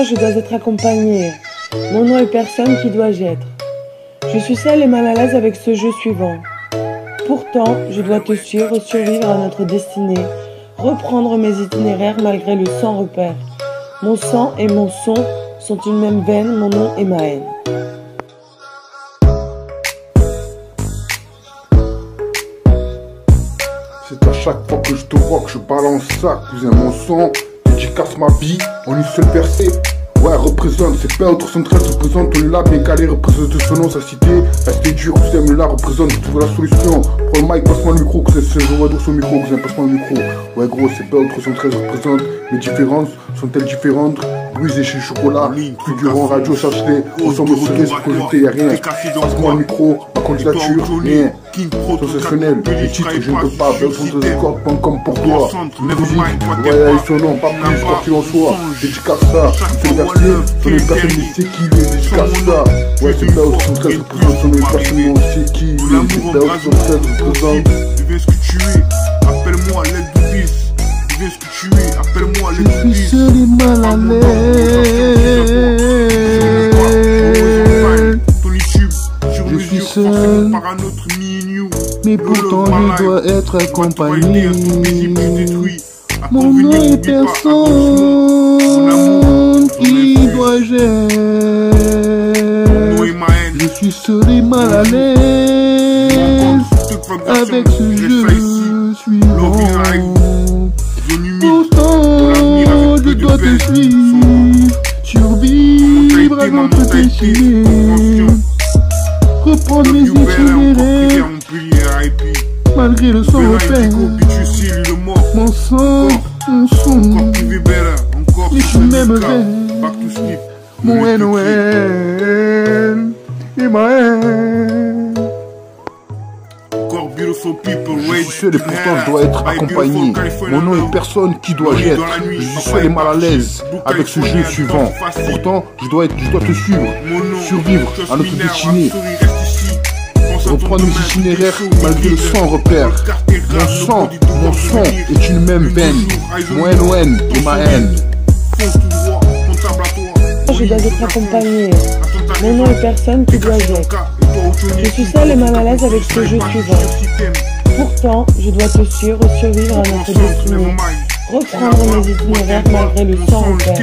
Je dois être accompagnée. Mon nom est personne, qui dois-je être? Je suis seule et mal à l'aise avec ce jeu suivant. Pourtant, je dois te suivre, survivre à notre destinée, reprendre mes itinéraires malgré le sans repère. Mon sang et mon son sont une même veine, mon nom est ma haine. C'est à chaque fois que je te vois que je balance ça, cousin, mon son dédicace ma vie en une seule versée. Ouais, représente, c'est pas autre 113, représente, on est là, bien calé, représente de son nom, sa cité. Restez dur, cousin, mais là, représente, trouve la solution. Prends le mic, passe-moi le micro, cousin, je vois d'où son micro, cousin, passe-moi le micro. Ouais, gros, c'est pas autre 113, représente, mes différences sont-elles différentes? Brisé chez Chocolat, plus dur en radio, cherche-les, ensemble serré, se cogiter, y'a rien. Passe-moi le micro, ma candidature, rien. Sensationnel, les titres, je ne peux pas, d'autres escortes, pas comme pour toi. Musique, ouais, son nom, pas plus, quoi qu'il en soit. Dédicace ça, c'est versé, sur les personnes, mais c'est qui les dédicace ça. Ouais, c'est pas autre 113, représente, sur les personnes, c'est qui les, c'est pas autre 113, représente. Deviens ce que tu es, appelle-moi l'aide de bis. Deviens ce que tu es, appelle-moi l'aide de bis. Je suis seul et mal à l'aise. Je suis seul, mais pourtant je dois être accompagné. Mon nom est personne, qui dois-je être? Je suis seul et mal à l'aise avec ce jeu suivant. Pourtant je dois te suivre, survivre à notre destinée, reprendre mes itinéraires malgré le sang repère. Mon sang, mon son, et je m'aimerais. Mon NON et ma haine. Je suis seul et pourtant je dois être accompagné. Mon nom est personne, qui dois-je être? Je suis seul et mal à l'aise avec ce jeu suivant. Pourtant je dois te suivre, survivre à notre destinée, reprendre mes itinéraires malgré le sang repère. Mon son est une même veine, mon NON et ma haine. Je dois être accompagnée. Mon nom est personne, qui dois-je être? Je suis seule et mal à l'aise avec ce jeu suivant. Pourtant, je dois te suivre, survivre à notre destinée, reprendre mes itinéraires malgré le sang repère.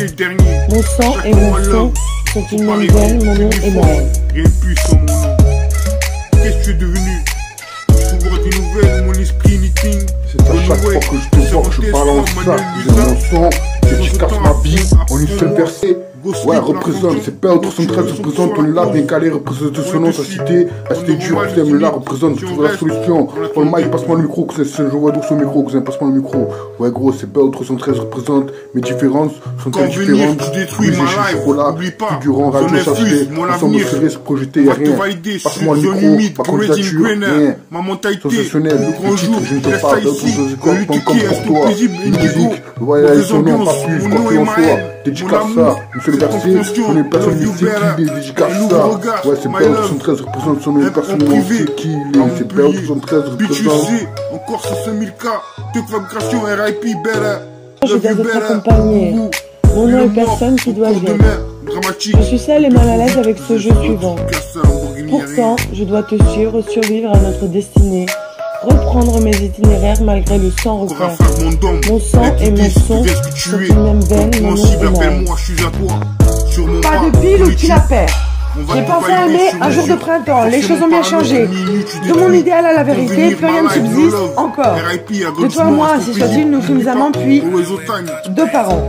Mon sang et mon son sont une même veine, mon nom est ma haine. Rien de plus sans mon nom. Qu'est-ce que tu es devenu? Je vois des nouvelles, mon esprit meeting. C'est à chaque fois que je te vois que je balance ça, cousin, mon son dédicace ma vie en une seule versée. Ouais, représente, c'est pas autre 113, représente, on est là, bien calé, représente de son nom, sa cité. Restez dur, cousin, mais là, représente, trouve la solution. Prends le mic, passe-moi le micro, cousin, je vois d'où son micro, cousin, passe-moi le micro. Ouais, gros, c'est pas autre 113, représente, mes différences sont-elles différentes? Brisé chez Chocolat, plus dur en radio, cherche-les, ensemble serré, se projeter, y'a rien. Passe-moi le micro, ma candidature, rien. Sensationnel, les titres, je ne peux pas, d'autres escortes, pas comme pour toi. Musique, ouais, son nom, pas plus, quoi qu'il en soit. Dédicace ça, une seule versée, on est personne, mais c'est qui les dédicace ça. Ouais, c'est pas 113, représente son nom, personne, c'est qui les, c'est pas 113, représente. Encore 6000 K, toute vibration, RIP, Bella. Je dois être accompagnée. Mon nom est personne, qui dois-je être? Je suis seule et mal à l'aise avec ce jeu suivant. Pourtant, je dois te suivre, survivre à notre destinée, reprendre mes itinéraires malgré le sang repère. Mon sang et mon son sont une même veine, mon nom est ma haine. Pas de pile ou tu la perds. J'ai pensé à aimer un jour de printemps, les choses ont bien changé. De mon idéal à la vérité, plus rien ne subsiste encore. De toi à moi, si soit-il, nous fûmes amants puis 2 parents.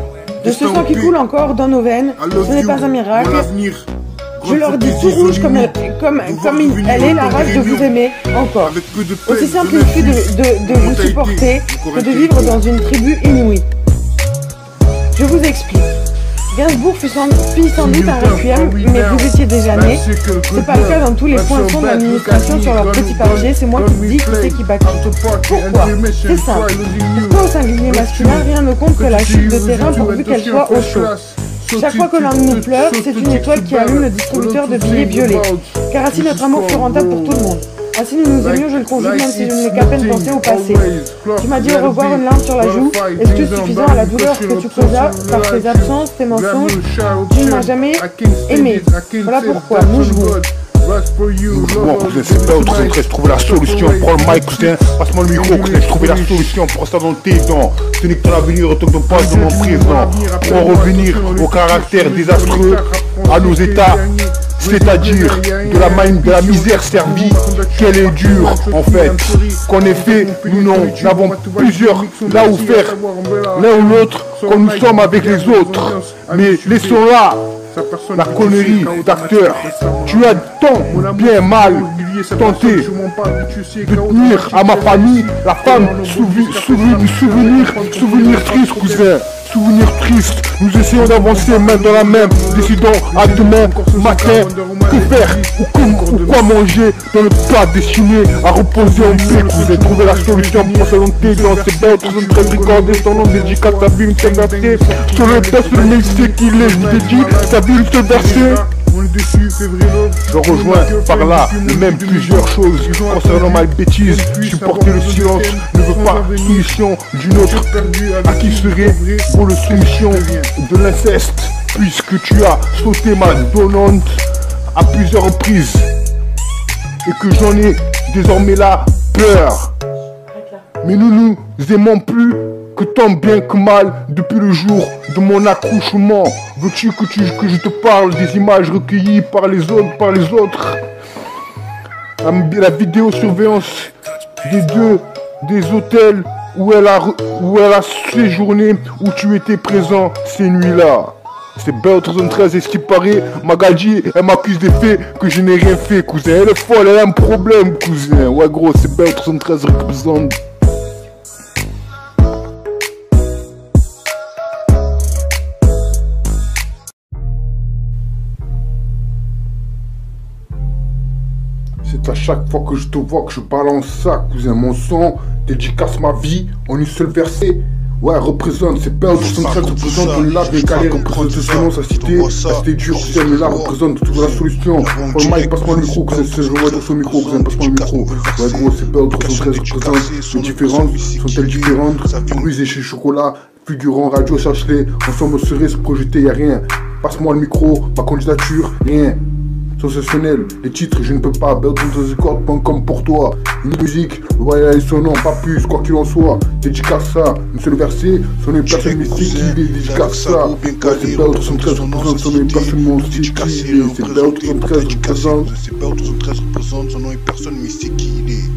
De ce sang qui coule encore dans nos veines, ce n'est pas un miracle. Je leur dis tout rouge comme elle est, la rage de vous aimer encore. Aussi simple il fut de vous supporter que de vivre dans une tribu inouïe. Je vous explique. Gainsbourg fit sans doute un requiem, mais vous étiez déjà né. C'est pas le cas dans tous les poinçons de l'administration sur leur petit papier, c'est moi qui vous dis qui c'est qui bâtit. Pourquoi? C'est simple. Pourquoi au singulier masculin, rien ne compte que la chute de terrain pourvu qu'elle soit au chaud? Chaque fois que l'un de nous pleure, c'est une étoile qui allume le distributeur de billets violets. Car ainsi notre amour fut rentable pour tout le monde. Ah, si nous nous aimions, je le conjugue même si je ne n'ai qu'à peine pensé au passé. Tu m'as dit au revoir une larme sur la joue. Est-ce que suffisant à la douleur que tu causas par tes absences, tes mensonges? Tu ne m'as jamais aimé. Voilà pourquoi nous jouons. Bon, cousin, c'est pas autre chose, trouver la solution. Prends le mic, cousin, passe-moi le micro, cousin, trouver la solution pour ça dans tes dents. Ce n'est que ton avenir, retourne pas dans mon présent. Pour en revenir au caractère désastreux, à nos états, c'est-à-dire de la misère servie, qu'elle est dure en fait. Qu'en effet, nous n'avons plusieurs là où faire l'un ou l'autre quand nous sommes avec les autres. Mais laissons là la connerie d'acteur. Tu as tant bien mal tenté de nuire à ma famille, la femme, souvenir triste, cousin. Souvenir triste, nous essayons d'avancer main dans la main, décidons à demain matin que faire ou quoi manger dans le plat destiné à reposer en paix. Vous avez trouvé la solution pour s'allonger dans ces belles 13 recordés, son nom dédicace, sa vie une seule versée. Sur le test, le mec sait qu'il est, je t'ai dit, sa vie une seule versée. Je rejoins par là le même plusieurs choses concernant ma bêtise. Supporter le silence ne veut pas soumission d'une autre. À qui serait pour le soumission de l'inceste, puisque tu as sauté ma donnante à plusieurs reprises et que j'en ai désormais la peur. Mais nous nous aimons plus que tant bien que mal depuis le jour de mon accouchement. Veux-tu que je te parle des images recueillies par les autres? La vidéosurveillance des hôtels où elle a séjourné, où tu étais présent ces nuits-là. C'est Belle 13 et ce qui paraît, Magadji, elle m'accuse des faits que je n'ai rien fait, cousin. Elle est folle, elle a un problème, cousin. Ouais gros, c'est Belle 13 représente. C'est à chaque fois que je te vois que je balance ça, cousin. Mon son dédicace ma vie en une seule versée. Ouais, représente, c'est Belle 13 représente, on est là, bien calé, représente son nom, sa cité. La cité dure, cousin, on est là, représente, trouve la solution. Prends le mic, passe-moi le micro, cousin, je vois dans son micro, cousin, passe-moi le micro. Ouais, gros, c'est Belle 13 représente, les différentes, sont-elles différentes? Bruise et chez chocolat, figurant, radio, cherche-les, ensemble serait se projeter, y'a rien. Passe-moi le micro, ma candidature, rien. Sensationnel, les titres, je ne peux pas, Belle13records.com pour toi. Une musique, le voyage et son nom, pas plus, quoi qu'il en soit. Dédicace ça, une seule versée, son nom est personne mystique, il est dédicace ça. Ouais, c'est Belle13 représente, son nom est personne mystique, il est. C'est Belle13 représente. C'est Belle13 représente, son nom est personne mystique, il est.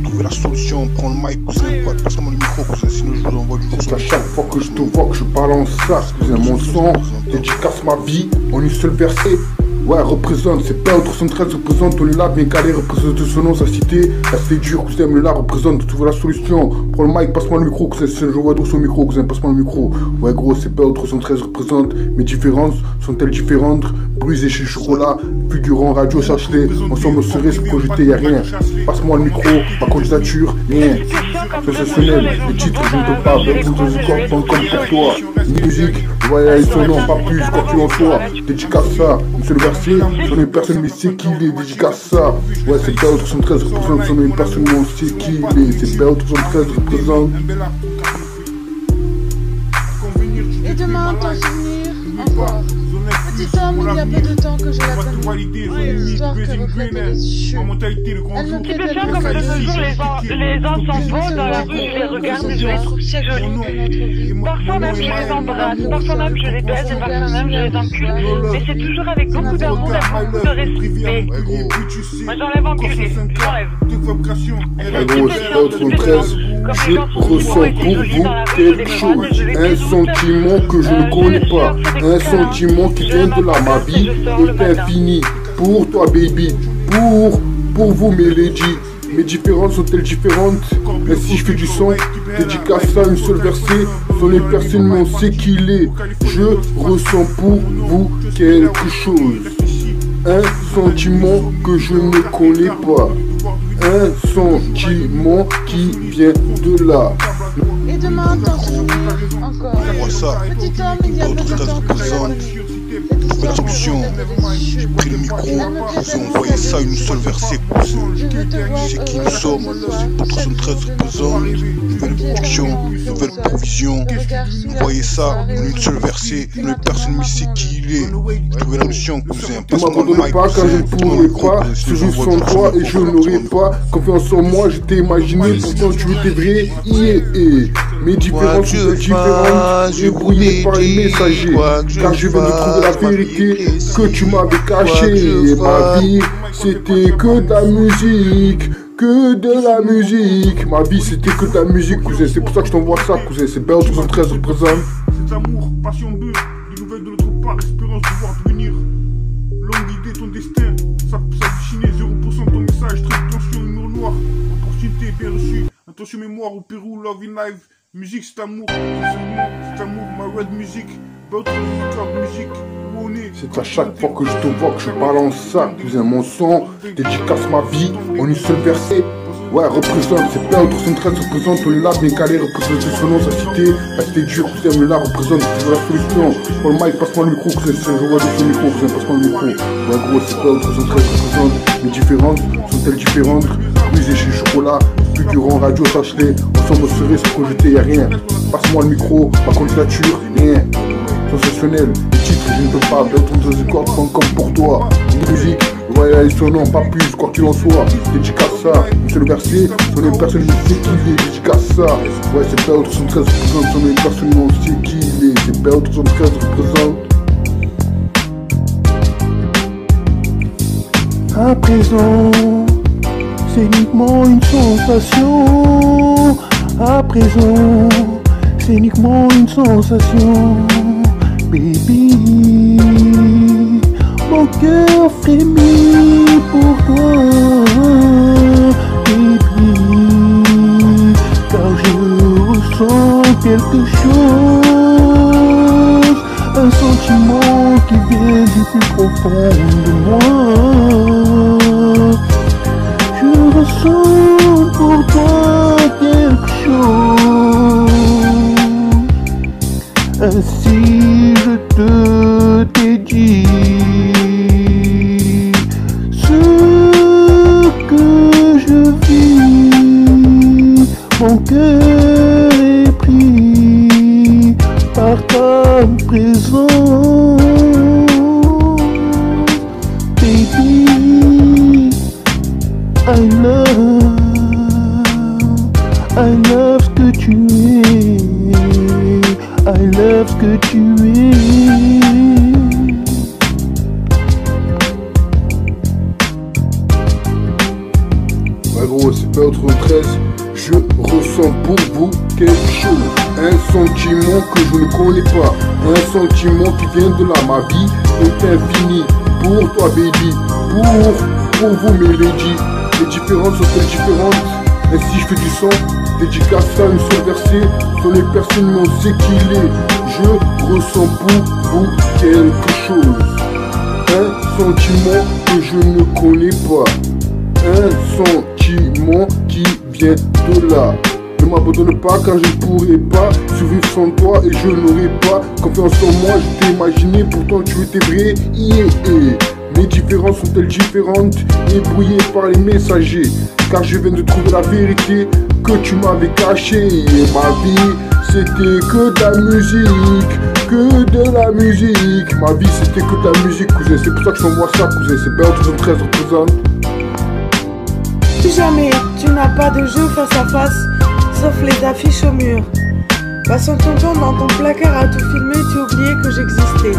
Trouver la solution, prends le mic, cousin, passe-moi le micro, cousin, sinon je vous envoie du coup. À chaque fois que je te vois que je balance ça, cousin, mon son, dédicace ma vie en une seule versée. Ouais, représente, c'est Belle13 représente, on est là, bien calé, représente son nom, sa cité, la c'est dur, cousin, on est là, représente, trouver la solution. Prends le mic, passe-moi le micro, cousin, je vois dans son micro, cousin, passe-moi le micro. Ouais, gros, c'est Belle13 représente, mes différences sont-elles différentes? Bruise et chez chocolat, figurant, radio, cherche-les, ensemble serait se projeter, y'a rien. Passe-moi le micro, ma candidature, rien. Sensationnel, les titres, je ne peux pas, Belle13records.com pour toi. Une musique, voyage son nom, pas plus, quoi qu'il en soit. Dédicace ça, une seule versée, son nom est personne mais c'est qui il est, dédicace ça. Ouais, c'est Belle13 représente, son nom est personne mais c'est qui il est. C'est Belle13 représente. Et demain, t'en souvenir encore. Petit homme, il y a peu de temps que je la connais. Une histoire que reflète les cieux. Elle me plaît faire comme de nos jours, les enfants beaux dans la rue, je les regarde et je les trouve si jolis. Parfois même je les embrasse, parfois même je les baise et parfois même je les encule. Mais c'est toujours avec beaucoup d'amour et beaucoup de respect. Moi j'enlève enculé, j'enlève. Gros, c'est Belle13, je ressens pour vous quelque chose, un sentiment que je ne connais pas, un sentiment qui vient de là, ma vie est infinie, pour toi baby, pour vous mes ladies, mes différences sont-elles différentes? Et si je fais du son, dédicace ça, une seule versée, sur les personnes mais on sait qu'il est, je ressens pour vous quelque chose, un sentiment que je ne connais pas, un sentiment qui vient de là. Et demain, t'en souvenir encore. Petit homme, il y a peu de temps que je la connais. Trouver la solution, j'ai pris le micro, je vous ai envoyé ça. ça une seule versée, cousin. C'est qui nous sommes, c'est pour 313 représente. Nouvelle production, nouvelle provision. Vous voyez ça, une seule versée. Une personne ne sait qui il est. Trouvez la notion, cousin. Ne m'abandonne pas quand je ne pourrais pas. Je vis sans toi et je n'aurais pas confiance en moi. Je t'ai imaginé, pourtant tu étais vrai. Mes différences sont différentes et brouillées par les messagers. Car je viens de trouver la vérité que tu m'avais cachée. Ma vie c'était que de la musique. Que de la musique. Ma vie c'était que de la musique, cousin. C'est pour ça que je t'envoie ça, cousin. C'est BO 313 représente. Cet amour, passion bleu, des nouvelles de notre part, espérance de voir devenir. Longue idée, ton destin, ça déchiné, 0% ton message, très tension, humour noir, opportunité bien reçue, attention mémoire au Pérou, love in live, musique c'est amour, c'est amour, ma red music, BO 313 musique. C'est à chaque fois que je te vois que je balance ça, cousin, mon son, dédicace ma vie en une seule versée. Ouais, représente, c'est BO 313 représente, on est là, bien calé, représente son nom, sa cité, la cité dure, cousin, on est là, représente, c'est la solution. Pour le mic, passe-moi le micro, cousin, je vois de son micro, cousin, passe-moi le micro. Ouais, gros, c'est BO 313 représente, mais différentes, sont-elles différentes? Musée chez Chocolat, figurant, radio, sache-les, ensemble, on serait sans cogiter, y'a rien. Passe-moi le micro, ma candidature, rien. Sensationnel, les titres, je ne peux pas, BO 313 cordes, comme pour toi. Musique, ouais, son nom, pas plus, quoi qu'il en soit. Dédicace ça, monsieur le verset, son nom, personne ne sait qui il est, dédicace ça. Ouais, c'est BO 313 représente, son nom, personne ne sait qui il est, c'est BO 313 représente. À présent, c'est uniquement une sensation. À présent, c'est uniquement une sensation. Baby, mon cœur frémit pour toi, baby, car je ressens quelque chose, un sentiment qui vient du plus profond de moi. Je ressens pour toi quelque chose, ainsi je te dédie ce que je vis. Mon cœur est pris par ta présence, baby. I love ce que tu es. I love ce que tu es. Ouais gros, c'est BO 313. Je ressens pour vous quelque chose, un sentiment que je ne connais pas, un sentiment qui vient de là. Ma vie est infinie pour toi, baby, pour vous, mes ladies. Les différences sont-elles différentes? Ainsi je fais du son, dédicace à une seule versée, sur les personnes on sait qui il est. Je ressens pour vous quelque chose, un sentiment que je ne connais pas, un sentiment qui vient de là. Ne m'abandonne pas car je ne pourrai pas survivre sans toi et je n'aurai pas confiance en moi. Je t'ai imaginé, pourtant tu étais vrai. Mes différences sont-elles différentes et brouillées par les messagers? Car je viens de trouver la vérité que tu m'avais cachée. Ma vie c'était que de la musique, que de la musique. Ma vie c'était que de la musique, cousin. C'est pour ça que je t'envoie ça, cousin. C'est BO 313 représente. Si jamais tu n'as pas de jeu face à face, sauf les affiches au mur, passant ton temps dans ton placard à tout filmer, tu oubliais que j'existais.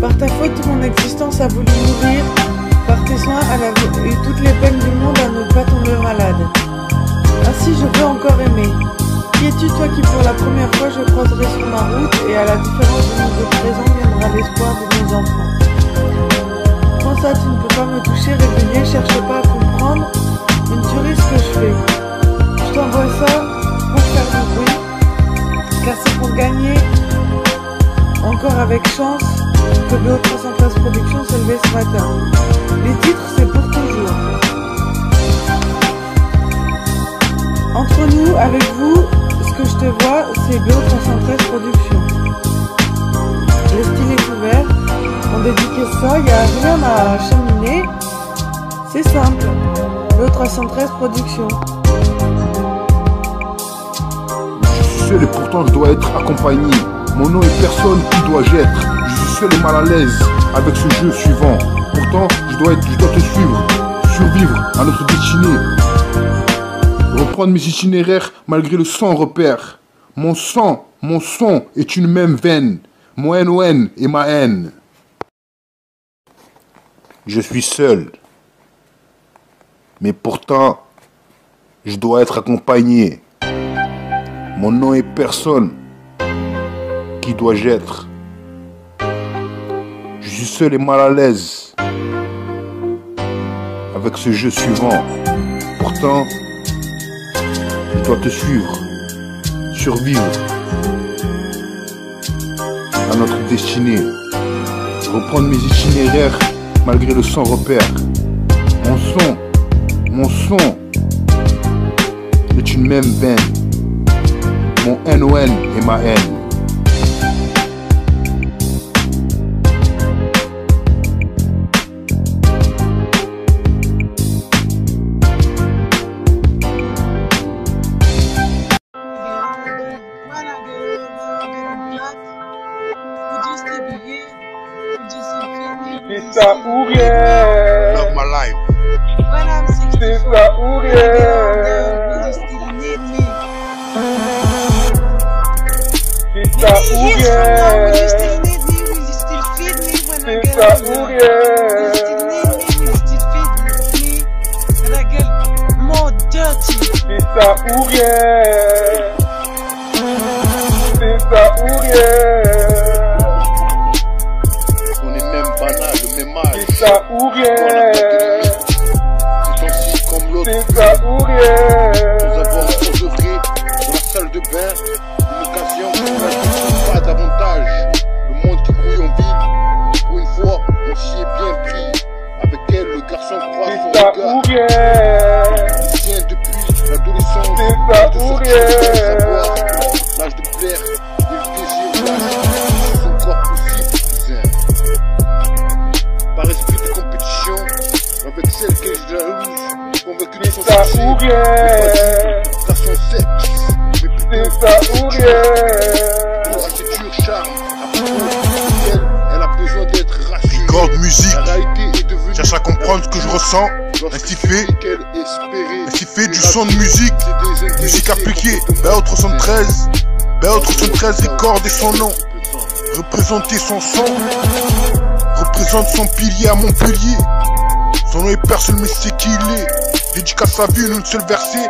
Par ta faute, mon existence a voulu mourir. Par tes soins, elle a eu toutes les peines du monde à ne pas tomber malade. Ainsi, je veux encore aimer. Qui es-tu, toi qui pour la première fois je croiserai sur ma route, et à la différence de nos deux présents viendra l'espoir de mes enfants. Quand ça, tu ne peux pas me toucher, réveiller, cherche pas à comprendre une tuerie ce que je fais. Je t'envoie ça pour faire du bruit, car c'est pour gagner, encore avec chance, que BO 313 Productions s'est levé ce matin. Les titres, c'est pour toujours. Entre nous, avec vous, ce que je te vois, c'est BO 313 Productions. Le style est ouvert, on dédicace ça, il n'y a rien à cheminer. C'est simple. BO313 Productions. Je suis seul et pourtant je dois être accompagné. Mon nom est personne, qui dois-je être? Je suis seul et mal à l'aise avec ce jeu suivant. Pourtant je dois te suivre, survivre à notre destinée. Reprendre mes itinéraires malgré le sang repère. Mon son est une même veine. Mon NON est ma haine. Je suis seul. Mais pourtant, je dois être accompagné. Mon nom est personne. Qui dois-je être? Je suis seul et mal à l'aise avec ce jeu suivant. Pourtant, je dois te suivre, survivre à notre destinée, reprendre mes itinéraires malgré le sans repère. Mon son est une même veine. Mon NON est ma haine. C'est ça ou rien. Love my life. C'est ça ou rien. C'est ça ou rien. C'est ça ou rien. C'est ça ou rien. C'est ça ou rien. C'est ça ou rien. C'est ça ou rien. Nous avons œuvré dans la salle de bain, une occasion qui ne pas davantage. Le monde qui grouille en ville, pour une fois, on s'y est bien pris. Avec elle, le garçon croit son regard. C'est ça ou rien. Il tient depuis l'adolescence. C'est ça ou rien. L'âge de plaire, et le désir lâche son corps possible, cousin. Par esprit de compétition, avec celle que je jalouse, convaincu de son ça ou rien. Car son sexe, mais plutôt c'est ça ou rien. Pour assez dur charme, à propos elle a besoin d'être rassurée. Record musique, cherche à comprendre ce que je ressens. Ainsi fait du son de musique, musique appliquée. BO313, BO313 record et son nom. Représenter son son, représente son pilier à Montpellier. Son nom est personne mais c'est qui il est. Dédicace sa vie en une seule versée,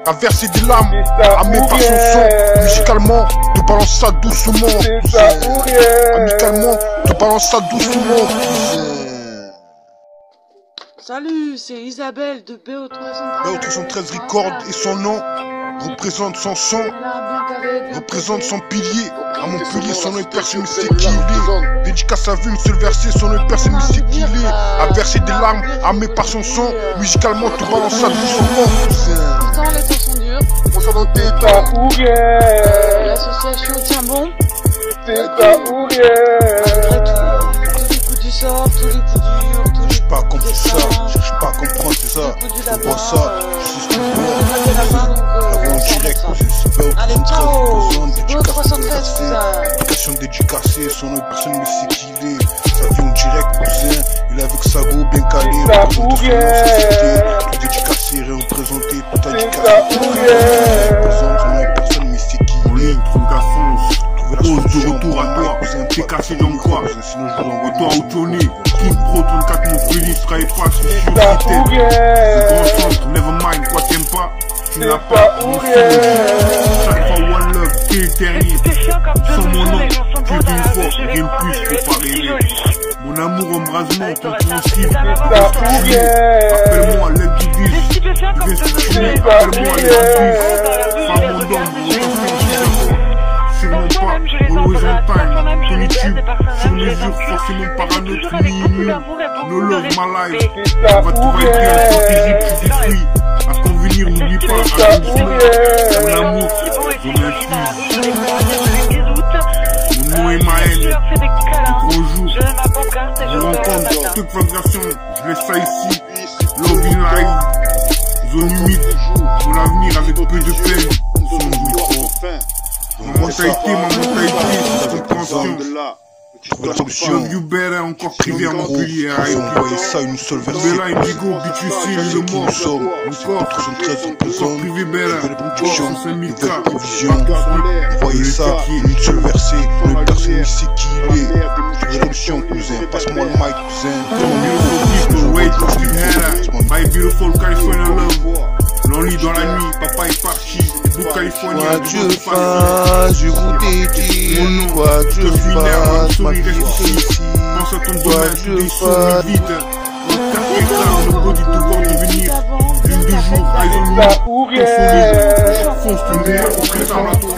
à verser des larmes, amé par son son. Musicalement, te balance ça doucement. Amicalement, te balance ça doucement. Salut, c'est Isabelle de BO313. BO313 record et son nom représente son son, représente son pilier. À Montpellier, son nom est personne mais c'est qui il est. Dédicace sa vie, une seule versée, son nom est personne mais c'est qui il est. À verser des larmes, amé par son son. Musicalement, te balance ça doucement. Pourtant, les temps sont durs. On s'en donne tes ça ou rien. L'association tient bon. C'est ça ou rien. Malgré tout, tous les coups du sort, tous les coups durs, tous les pas à comprendre ça, cherche pas à comprendre, c'est ça. On voit ça, je sais ce que je vois. En direct, allez, ciao. BO313, application dédicacée, son nom personne mais c'est qui il est. Ça vient en direct, cousin. Il est avec sa go bien calé. C'est ça ou rien. Tout dédicacé, représenté, tout C'est dédicacé. ça ou rien. Représente son nom personne mais c'est qui il est. Ose de retour à toi, t'es caché dans quoi? Et toi, Outoni, King Pro 34, mon playlist sera pas sur C'est ça ou rien. grand centre, never mind, quoi t'aimes pas? Tu n'as C'est pas ça ou rien. chaque fois One Love, t'es le dernier. Sans mon nom, tu es une fois, rien de plus, faut pas rêver. Mon amour embrasement, compréhensible. C'est ça ou rien. Appelle-moi l'aide du disque. Appelle-moi l'aide du disque. Femme mon homme, sûrement pas, always on time, sur YouTube, sur mesure, forcément par un autre minimum. No love my life, on va tout valider en stratégie plus détruit. À convenir, n'oublie pas, à doucement, mon amour, je m'inflige. Mon nom est ma haine, gros jour, je rencontre truc vibration, je laisse ça ici. Love in life, zone humide, mon avenir avec peu de peine. Ma mentalité, la compréhension. La solution. You better encore privé à Montpellier. Voyez ça, une seule version. Mais là, Indigo, B2C, le mort. Nous sommes encore 73 représente. Privé nouvelle provision. Voyez ça, une seule versée. Une personne ici qui il est. Rédemption, cousin. Passe-moi le mic, cousin. Wait, my beautiful California love. Lonely dans la nuit, papa est parti. Quoi que je fasse, je vous dédie. Quoi que je fasse, ma vie est ici. Quoi que je fasse. Le body devoir devenir l'une des jours, fonce le meilleur, on prépare la tour.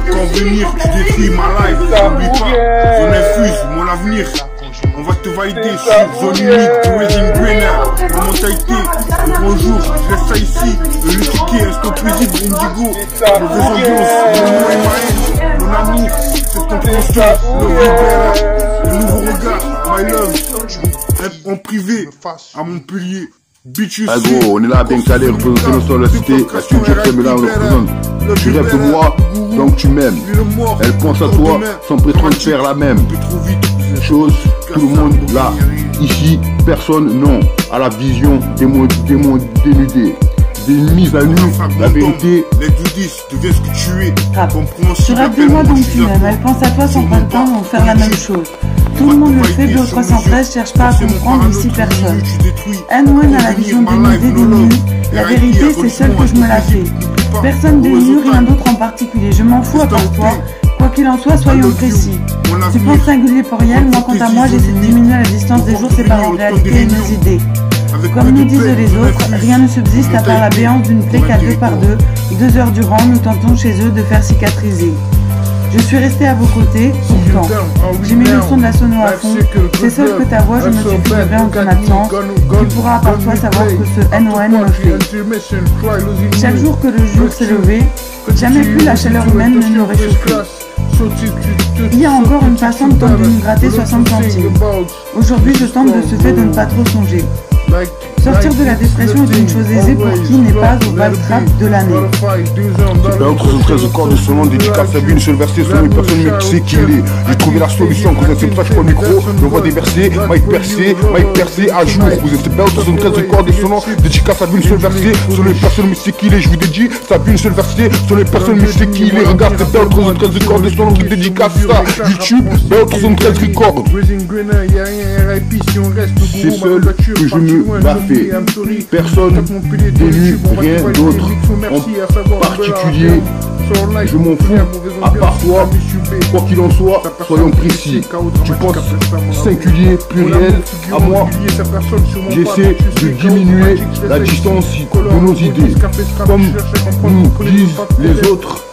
Convenir, tu détruis ma life, n'oublie pas, on infuse mon avenir. On va te valider sur zone unique, Wedding Greener. Ma mentalité, le grand jour, je laisse ça ici. Le ticket, instant paisible, Indigo. Mauvaise ambiance, mon nom et ma haine. Mon amour, cette compréhension, le libère. Le nouveau regard, my love. En privé, à Montpellier. Ah gros, on est là bien calé, représenter le sol, la cité. La structure t'aime là, on représente. Tu rêves de moi, donc tu m'aimes. Elle pense à toi, sans prétendre faire la même chose. Tout le monde là, ici, personne non. À la vision des mondes dénudés. Des mises à nu, la vérité. Les goodies, deviens ce que tu es. Tu rêves de moi donc tu m'aimes. Elle pense à toi sans prétendre faire la même chose. Tout le monde le fait, Bio 313 cherche pas à comprendre ici personne. N1 a la vision dénudée des nus. La vérité, c'est seule que je me la fais. Personne de nu, rien d'autre en particulier. Je m'en fous à part toi. Quoi qu'il en soit, soyons précis. Tu penses singulier pour rien, moi quant à moi, j'essaie de diminuer la distance des jours séparant réalité et nos idées. Comme nous disent les autres, rien ne subsiste à part la béance d'une plaie qu'à 2 par 2. 2 heures durant, nous tentons chez eux de faire cicatriser. Je suis resté à vos côtés, pourtant. J'ai mis le son de la sono à fond. C'est seul que ta voix, je me suis fait en ton absence. Tu pourras à part toi savoir ce que ce NON me fait. Chaque jour que le jour s'est levé, jamais plus la chaleur humaine ne nous réchauffait. Il y a encore une passante tente de nous gratter 60 centimes. Aujourd'hui, je tente de ce fait de ne pas trop songer. Sortir de la dépression est une chose aisée pour qui n'est pas au bal trap de l'année. C'est pas autre 13 au corps de son nom, dédicace à lui, une seule versée, selon une personne mais qui sait qui il est. J'ai trouvé la solution, cousin, c'est pour ça que je prends le micro, me voit des versets, Mike percé, à jour, cousin, c'est pas autre 73 au corps de son nom, dédicace à lui, une seule versée, selon une personne mais c'est qui il est. Je vous dédie, ça vu une seule versée, selon une personne mais c'est qui il est. Regarde, c'est pas autre 73 au corps de son nom, qui dédicace ça, YouTube, pas autre 73 record. C'est seul que je me la fais. Personne d'élu, rien d'autre en particulier. Je m'en fous, à part toi, quoi qu'il en soit, soyons précis. Tu penses singulier, pluriel, à moi, j'essaie de diminuer la distance de nos idées. Comme nous disent les autres,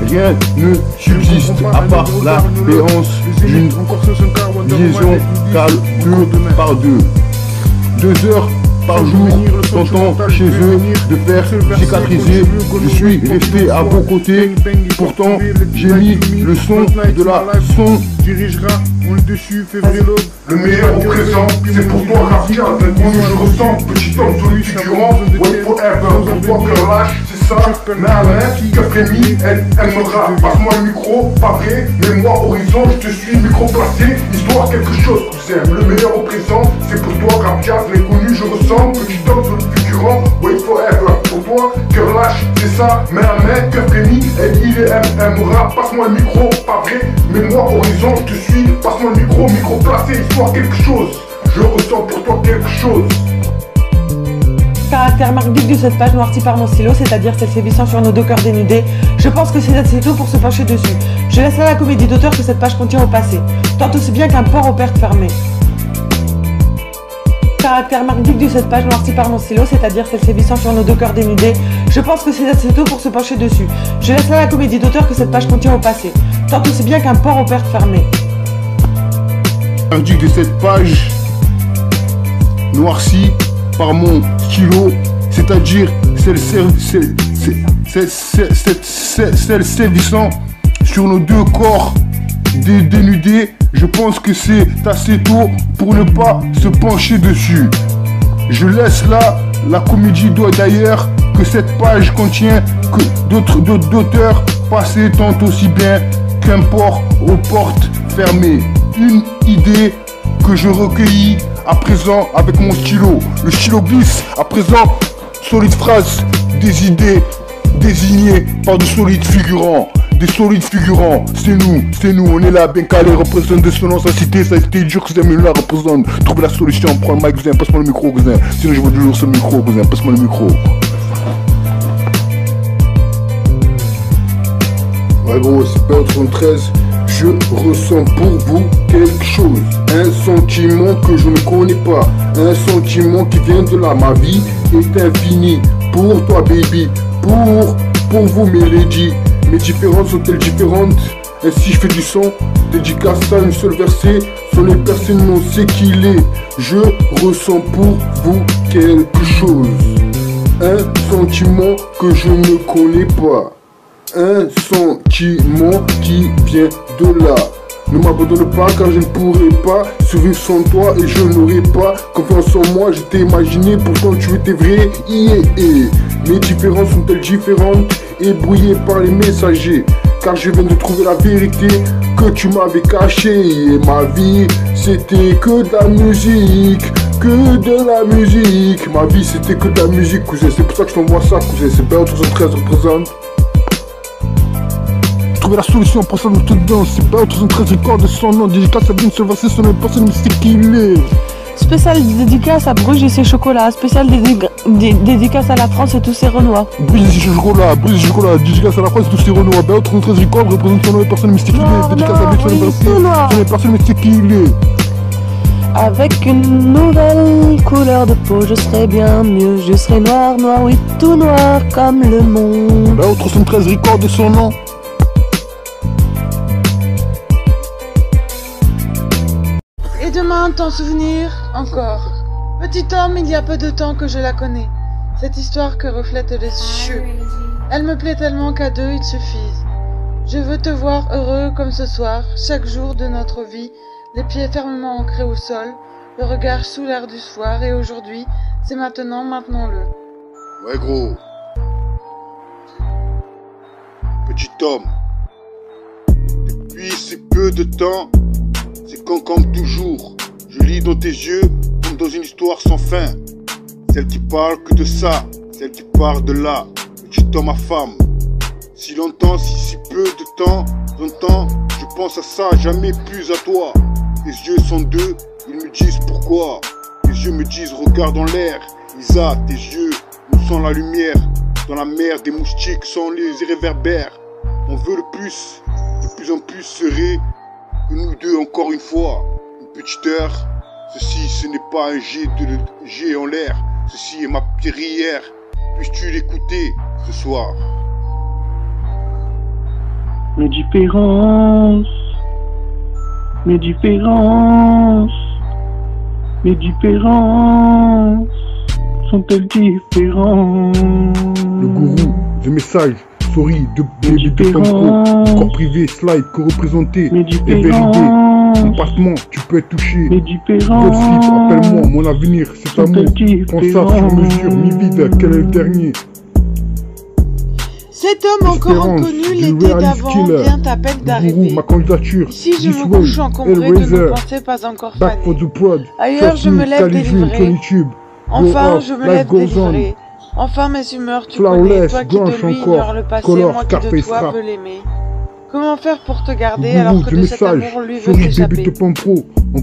rien ne subsiste à part la béance d'une liaison cale 2 par 2. 2 heures par jour, t'entends chez eux de faire cicatriser. Je suis resté à vos côtés, pourtant j'ai mis le son de la son. Dirigera, on est dessus, février le meilleur au présent, c'est pour toi Rafia, moi je ressens, petit homme celui figurant, wait forever, pour toi cœur lâche, c'est ça, mais à l'air, qui a frémi, elle me rappe, passe-moi le micro, pas vrai, mais moi horizon, je te suis, micro placé, histoire quelque chose, cousin, le meilleur au présent, c'est pour toi Rafia, l'inconnu, je ressens, petit homme celui figurant, wait forever, pour toi cœur lâche, c'est ça, mais à l'air, qui a frémi, elle me rappe, passe-moi le micro, pas vrai, mais moi horizon, je te suis, passe-moi le micro placé, histoire quelque chose. Je ressens pour toi quelque chose. Caractère marque de cette page noircie par mon stylo, c'est-à-dire celle sévissant sur nos deux cœurs dénudés. Je pense que c'est assez tôt pour se pencher dessus. Je laisse là la comédie d'auteur que cette page contient au passé, tant aussi bien qu'un port aux pertes fermées. Caractère marque de cette page noircie par mon stylo, c'est-à-dire celle sévissant sur nos deux cœurs dénudés. Je pense que c'est assez tôt pour se pencher dessus. Je laisse là la comédie d'auteur que cette page contient au passé, tant aussi bien qu'un port aux pertes fermées. Marque de cette page noircie par mon stylo, c'est-à-dire celle sévissant sur nos deux corps dénudés. Je pense que c'est assez tôt pour ne pas se pencher dessus. Je laisse là la comédie d'ailleurs que cette page contient que d'autres auteurs passés tant aussi bien qu'un port aux portes fermées. Une idée que je recueillis à présent avec mon stylo. Le stylo glisse à présent, solide phrase, des idées désignées par de solides figurants. Des solides figurants, c'est nous, on est là, bien calé, représente de son nom, sa cité dur, cousin, mais là représente. Trouve la solution, prends le mic, cousin, passe-moi le micro, cousin. Sinon je veux toujours ce micro, cousin, passe-moi le micro. Ouais gros, c'est pas 13. Je ressens pour vous quelque chose, un sentiment que je ne connais pas, un sentiment qui vient de là, ma vie est infinie, pour toi baby, pour vous mes ladies, mes différences sont-elles différentes, ainsi je fais du son, dédicace à une seule versée, sur les personnes non sait qu'il est, je ressens pour vous quelque chose, un sentiment que je ne connais pas. Un sentiment qui vient de là. Ne m'abandonne pas car je ne pourrai pas survivre sans toi et je n'aurai pas confiance en moi. Je t'ai imaginé, pourtant tu étais vrai. Mes différences sont-elles différentes et brouillées par les messagers? Car je viens de trouver la vérité que tu m'avais cachée. Et ma vie c'était que de la musique. Que de la musique. Ma vie c'était que de la musique, cousin. C'est pour ça que je t'envoie ça, cousin. C'est bien 13 représente. Trouver la solution pour ça, nous te donne. C'est pas 13 records de son nom. Dédicace à une seule versée, son nom, personne ne sait qui il est. Spécial dédicace à Bruges et ses chocolats. Spécial dédicace à la France et tous ses Renois. Bruges et ses chocolats, dédicace à la France et tous ses Renois. Ben 13 records représente son nom et personne ne sait qui il est. Dédicace à une seule versée, son nom, personne ne sait qui il est. Avec une nouvelle couleur de peau, je serai bien mieux. Je serai noir, oui, tout noir comme le monde. Ben 13 records de son nom. Et demain, t'en souvenir encore. Petit homme, il y a peu de temps que je la connais. Cette histoire que reflètent les cieux. Elle me plaît tellement qu'à deux il suffise. Je veux te voir heureux comme ce soir, chaque jour de notre vie, les pieds fermement ancrés au sol, le regard sous l'air du soir, et aujourd'hui, c'est maintenant, maintenons-le. Ouais gros. Petit homme. Depuis si peu de temps, c'est quand comme toujours, je lis dans tes yeux comme dans une histoire sans fin. Celle qui parle que de ça, celle qui parle de là, petit homme à femme. Si longtemps, si peu de temps, longtemps, je pense à ça, jamais plus à toi. Les yeux sont deux, ils me disent pourquoi. Les yeux me disent regarde dans l'air. Isa, tes yeux nous sont la lumière. Dans la mer des moustiques sont les réverbères. On veut le plus, de plus en plus serait que nous deux encore une fois. Une petite heure, ceci ce n'est pas un jet en l'air. Ceci est ma prière, puisses-tu l'écouter ce soir. Mes différences sont-elles différentes? Le gourou, the message, sorry, de baby de pro, corps privé, slide, co-représenté, et validé. Compartiment, tu peux être touché. Gossip, appelle-moi, mon avenir, c'est amour. Prends ça sur mesure, mi-vide, quel est le dernier? Cet homme encore inconnu l'été d'avant vient à peine d'arriver. Ma candidature. Si je me couche encombré de nos pensées pas encore fanées. Ailleurs je me lève délivré. Enfin je me lève délivré. Enfin mes humeurs tu connais. Toi qui de lui ignore le passé, moi qui de toi veux l'aimer. Comment faire pour te garder alors que de cet amour lui veut t'échapper?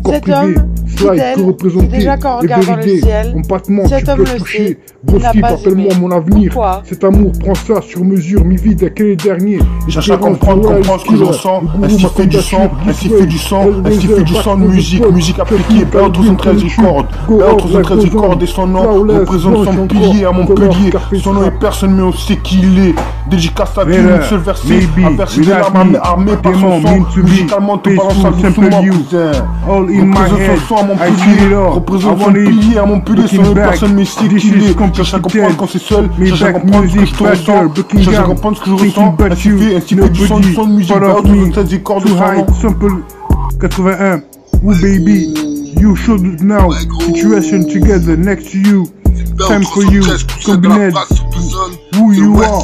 Cet homme, Slide que représenter et vérité. En battement, tu peux toucher. Broski, rappelle-moi mon avenir. Cet amour, prends ça sur mesure, mi vide à quel dernier. Cherche à comprendre ce que je ressens. Ainsi fait du sang, ainsi fait du sang, ainsi fait du sang de musique. Musique appliquée, BL313 Records. BL313 Records et son nom représente son pilier à Montpellier. Son nom est personne, mais on sait qui il est. Dédicace à Dieu, une seule verset. À verser des larmes armées par son sang. Musicalement, te balance à doucement, cousin. Représente son son à Montpellier. Représente son pilier à Montpellier. Son nom est personne, mais c'est qui il est. Cherche à comprendre quand c'est seul. Cherche à comprendre ce que je te ressens. Cherche à comprendre ce que je ressens. Ainsi fait du son de musique. BL313 Records de son nom. Sample 81. Woo baby, you should now. Situation together next to you. Time for you. Combined. Who you are.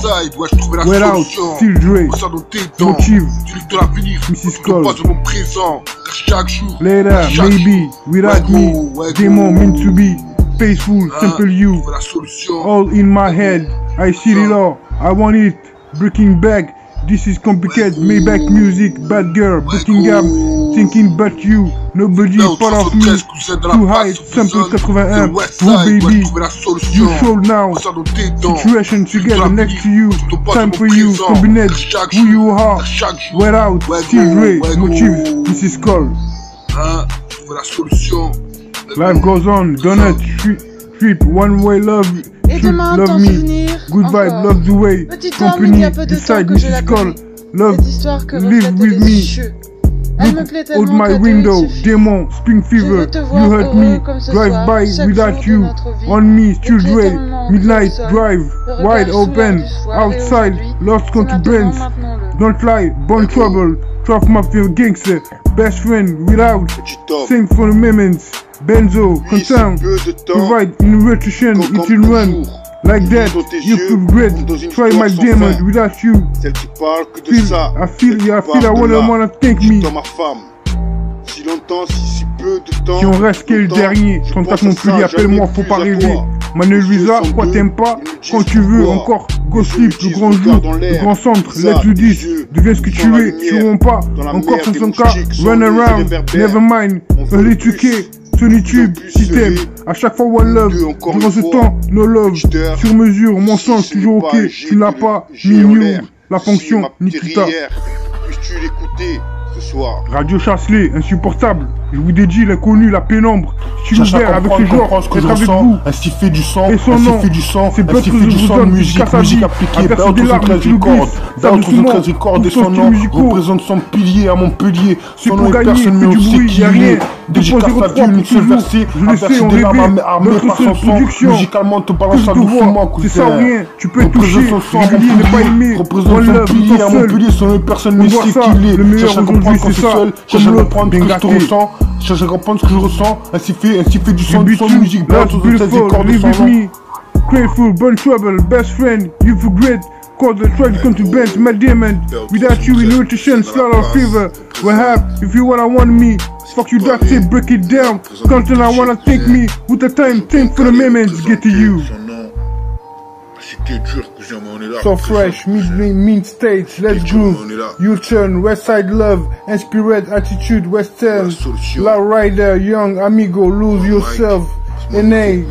Well out. Still Dre. Motive. Mrs. Cole. Later, maybe. Without me. Demo meant to be. Peaceful. Simple you. All in my head. I see it all. I want it. Breaking back. This is complicated, Maybach music, bad girl, Buckingham, thinking about you, nobody part of me, too high, sample 81, oh baby, you show now, situation together next to you, time for you, combined, who you are, wear out, still Dre, Motive, this is called. Life goes on, donut, trip, one way love. Et demain, t'en souvenir, good vibe, love the way. Petit homme, il y a peu de temps que je la connais. Cette histoire que reflète les cieux. Elle me plaît tellement my window, Demon, Spring Fever, you hurt me, drive by without you, on me, still Dre, midnight drive, wide open, outside, lost contraband, don't lie, born trouble, tough mafia gangster, best friend without, sing for the moments. Benzo, concern, provide nutrition, it will run. Like that, you feel great. Try my diamond without you. I feel I wanna thank me. Si on reste qu'est le dernier, 34 Montpellier, appelle-moi, faut pas rêver. Manuel Luisa, quoi t'aimes pas? Quand tu veux, encore Gossip, le grand jour, le grand centre, let's do this, deviens ce que tu es, tueront pas, encore 500K, run around, never mind, early 2K. Solitude, système, à chaque fois one love, durant ce temps, no love, sur mesure, mon sens, toujours ok, tu n'as pas, ni new, la fonction, ni Tita. Puisses-tu l'écouter ce soir? Radio Chasselet, insupportable, je vous dédie l'inconnu, la pénombre, si tu ouvert avec ce genre, être avec vous, ainsi fait du sang, et son nom, c'est pas ainsi fait du sang de musique appliquée, BL313 Records, BL313 Records et son nom représente son pilier à Montpellier, son nom est personne mais on sait qui il est, dédicace à Dieu, une seule verset, à verser des larmes armées par son son, musicalement te balance à doucement, cousin, c'est ça ou rien, tu peux toucher, son son à Montpellier, représente son pilier à Montpellier, son nom est personne mais on sait qui il est, cherche à comprendre quand c'est seul, cherche à comprendre ce que je te ressens, cherche à comprendre ce que je ressens, ainsi fait du son de musique, BL313 Records de son nom. Grateful, born trouble, best friend, you feel great. Call the try to come to bend my diamond. Without you in nutrition, slaughter fever. What have if you wanna want me? Fuck you, that's it, break it down. Content I wanna take me. With the time, think for the moments, get to you. So fresh, mean states, let's groove. U-turn, Westside love, inspired attitude, Western. La Rider, young amigo, lose yourself. NA,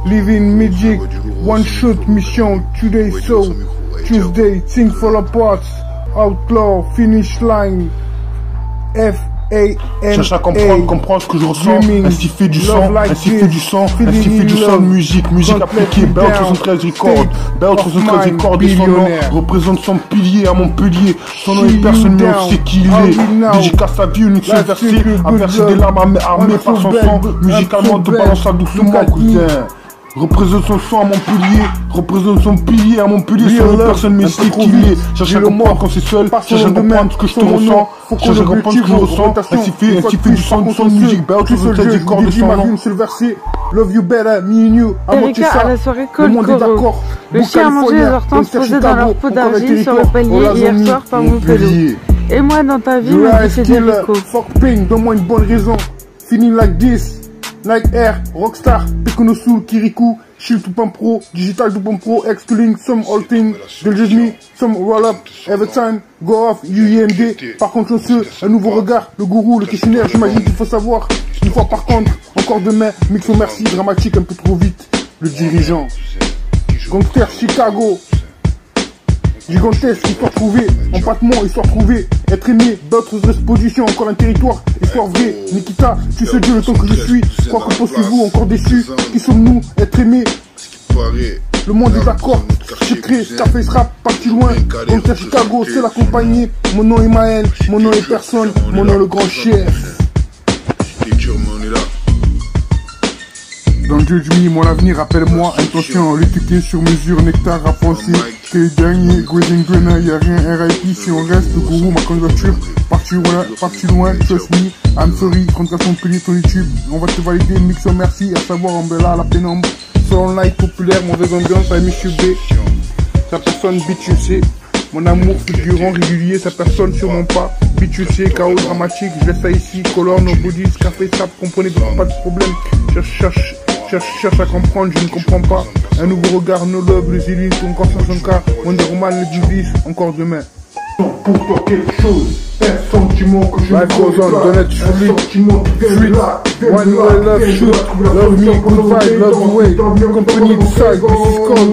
living magic, one shot mission, today so. Tuesday, think fall apart, outlaw, finish line, F-A-N-A. Cherche à comprendre ce que je ressens, ainsi fait du sang, ainsi fait du sang, ainsi fait du sang de musique appliquée, BL313 Records, BL313 Records et son nom représente son pilier à Montpellier, son nom est personne mais on sait qui il est, dédicace à Dieu, une seule verset, à verser des larmes armées par son sang, musicalement te balance à doucement, cousin. Représente son son à Montpellier, représente son pilier à Montpellier, son personne mais c'est qui il est. Cherche à comprendre quand c'est seul, cherche à comprendre ce que je te ressens, cherche à comprendre ce que je ressens, ainsi fait du son de musique, BL313 Records de son nom. Love you better, me and you, Erika à la soirée Cole Coro. Le chien a mangé les hortenses posées dans leur pot d'argile sur le palier hier soir par mon pélo. Et moi dans ta vie, me dit Federico. Fuck pain, donne-moi une bonne raison. Feeling like this. Like Air, Rockstar, Pekonosul, Kirikou, Shield to Pump Pro, Digital to Pump Pro, X-Link, some all things, they'll just me, some roll up, every time, go off, UIMD. Par contre, chausseux, un nouveau regard, le gourou, le questionnaire, j'imagine qu'il faut savoir. Une fois par contre, encore demain, Mixo merci, dramatique un peu trop vite, le dirigeant. Gangster Chicago. Gigantesque, histoire trouvée, empattement, histoire trouvée, être aimé, d'autres expositions, encore un territoire, histoire vraie, Nikita, tu sais Dieu le temps que je suis, quoi que pensez-vous, encore déçu, qui sommes-nous, être aimé, le monde est d'accord, secret, Scarface rap, parti loin, Gangster Chicago, c'est l'accompagné, mon nom est Maël, mon nom est personne, mon nom est le grand chef. C'était dur mais on est là. Dans le Judge Me, mon avenir, rappelle-moi, intention, l'étiquette sur mesure, nectar à penser, que les derniers, Golden Gunner, y'a rien, RIP, si on reste, le gourou, ma candidature, parti loin, trust me, I'm sorry, contraction payée ton YouTube, on va te valider, Mixo merci, à savoir, Umbella, la pénombre, sur live populaire, mauvaise ambiance, I miss you B, sa personne, bitch, you sais, mon amour figurant, régulier, sa personne sur mon pas, bitch, you sais, chaos dramatique, je laisse ça ici, color, nobody, café, sap, comprenez, pas de problème, cherche à comprendre, je ne comprends pas. Un nouveau regard, no love, les élites, encore 500K, Wonder Woman, les Duvis, encore demain. Pour toi quelque chose, un sentiment que je ne connais pas, un sentiment qui vient de là, one way, love, shoot, love me, good vibe, love the way, company decide, this is called,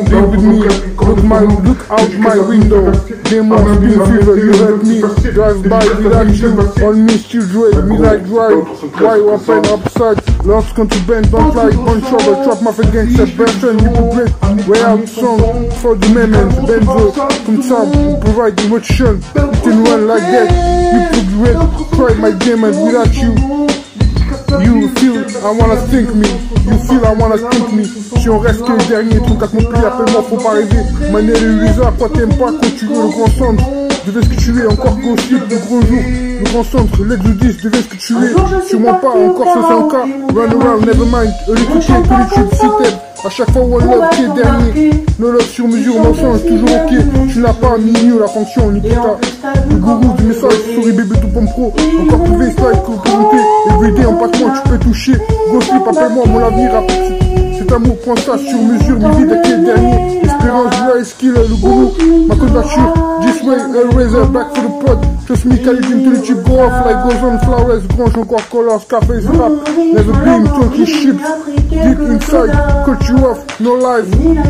be with me, look out my window, demons, being fever, you help me, drive by without you, on me still drive, me like drive, why you open upside, lost country bend, don't like, one trouble, trap my against a person, hypocrite, way out song, for the moment, benzo, from top, provide emotion, it can run like that, you progress, try my game and without you, you feel I wanna think me, you feel I wanna think me. Si on reste que les derniers, 34 mon pli, appelle-moi, faut pas rêver. Mané le Lisa, quoi t'aimes pas quand tu veux le grand centre. Devais ce que tu es, encore gossip, le gros jour, le grand centre, l'exodus, devais ce que tu es. Sûrement pas, encore 500K, run around, never mind, l'écouter, que les tubes, si t'aimes. A chaque fois, one love qui est dernier. No love sur mesure, mon change, toujours ok. Tu n'as pas mis mieux la fonction, Nikita. Le gourou du message, sorry bébé tout pomme pro. Encore trouvé, slide, communauté. Everyday en patron, tu peux toucher. Go slip, appelle-moi, mon avenir. Cet amour prend ça sur mesure, mes vies qui est dernier. Espérance, la skill, le gourou. Ma candidature, this way, Hellraiser, back for the pod. Trust me, qualité to the chip, go off like goes on flowers. Grange encore colors, Scarface rap. Never been talking ships. Deep inside, cut you off, no life.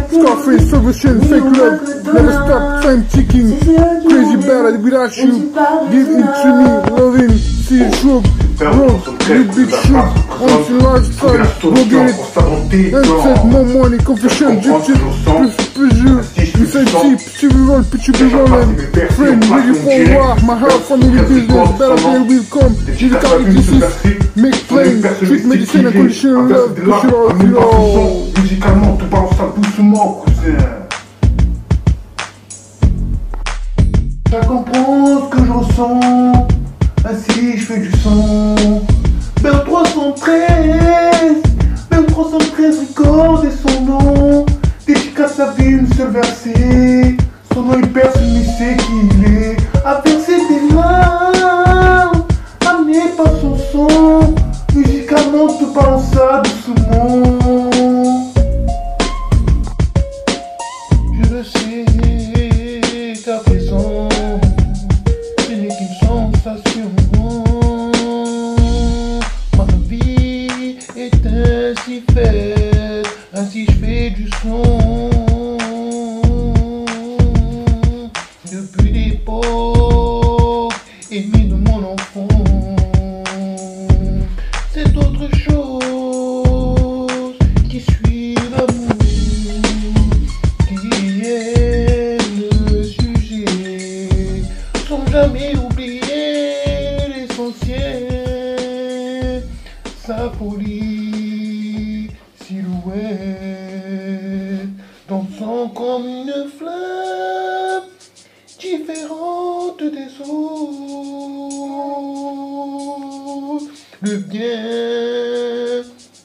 Scarface, salvation, fake love. Never stop, time ticking. Crazy bad without you. Give it to me, loving. See it shrug. Road, you big shoot. On to large size, go get it. Unset, more money, confession, gypsy. Plus you. You say cheap, tu veux roll, puis tu veux rollin'. Friend, ready for war. My heart, family business. Better day will come. Digital disease. Make plain. Treat medicine and condition love. Push it all, you know. Musicalement, tout balance ça doucement, cousin. Ça comprend ce que je ressens. Ainsi je fais du son. Belle 313, Belle 313 record et son nom. Dédicace sa vie, une seule versée. Son nom il personne mais sait qui il est. A verser des larmes, amené par son son. Musicalement tout balance ça doucement. Je le sais qu'à présent ce n'est qu'une sensation. Ma vie est ainsi faite, ainsi je fais du son. Depuis l'époque aimée de mon enfant, c'est autre chose qui suit l'amour, qui est le sujet, sans jamais oublier l'essentiel, sa folie, silhouette, dansant comme une flamme, différente des autres. Le bien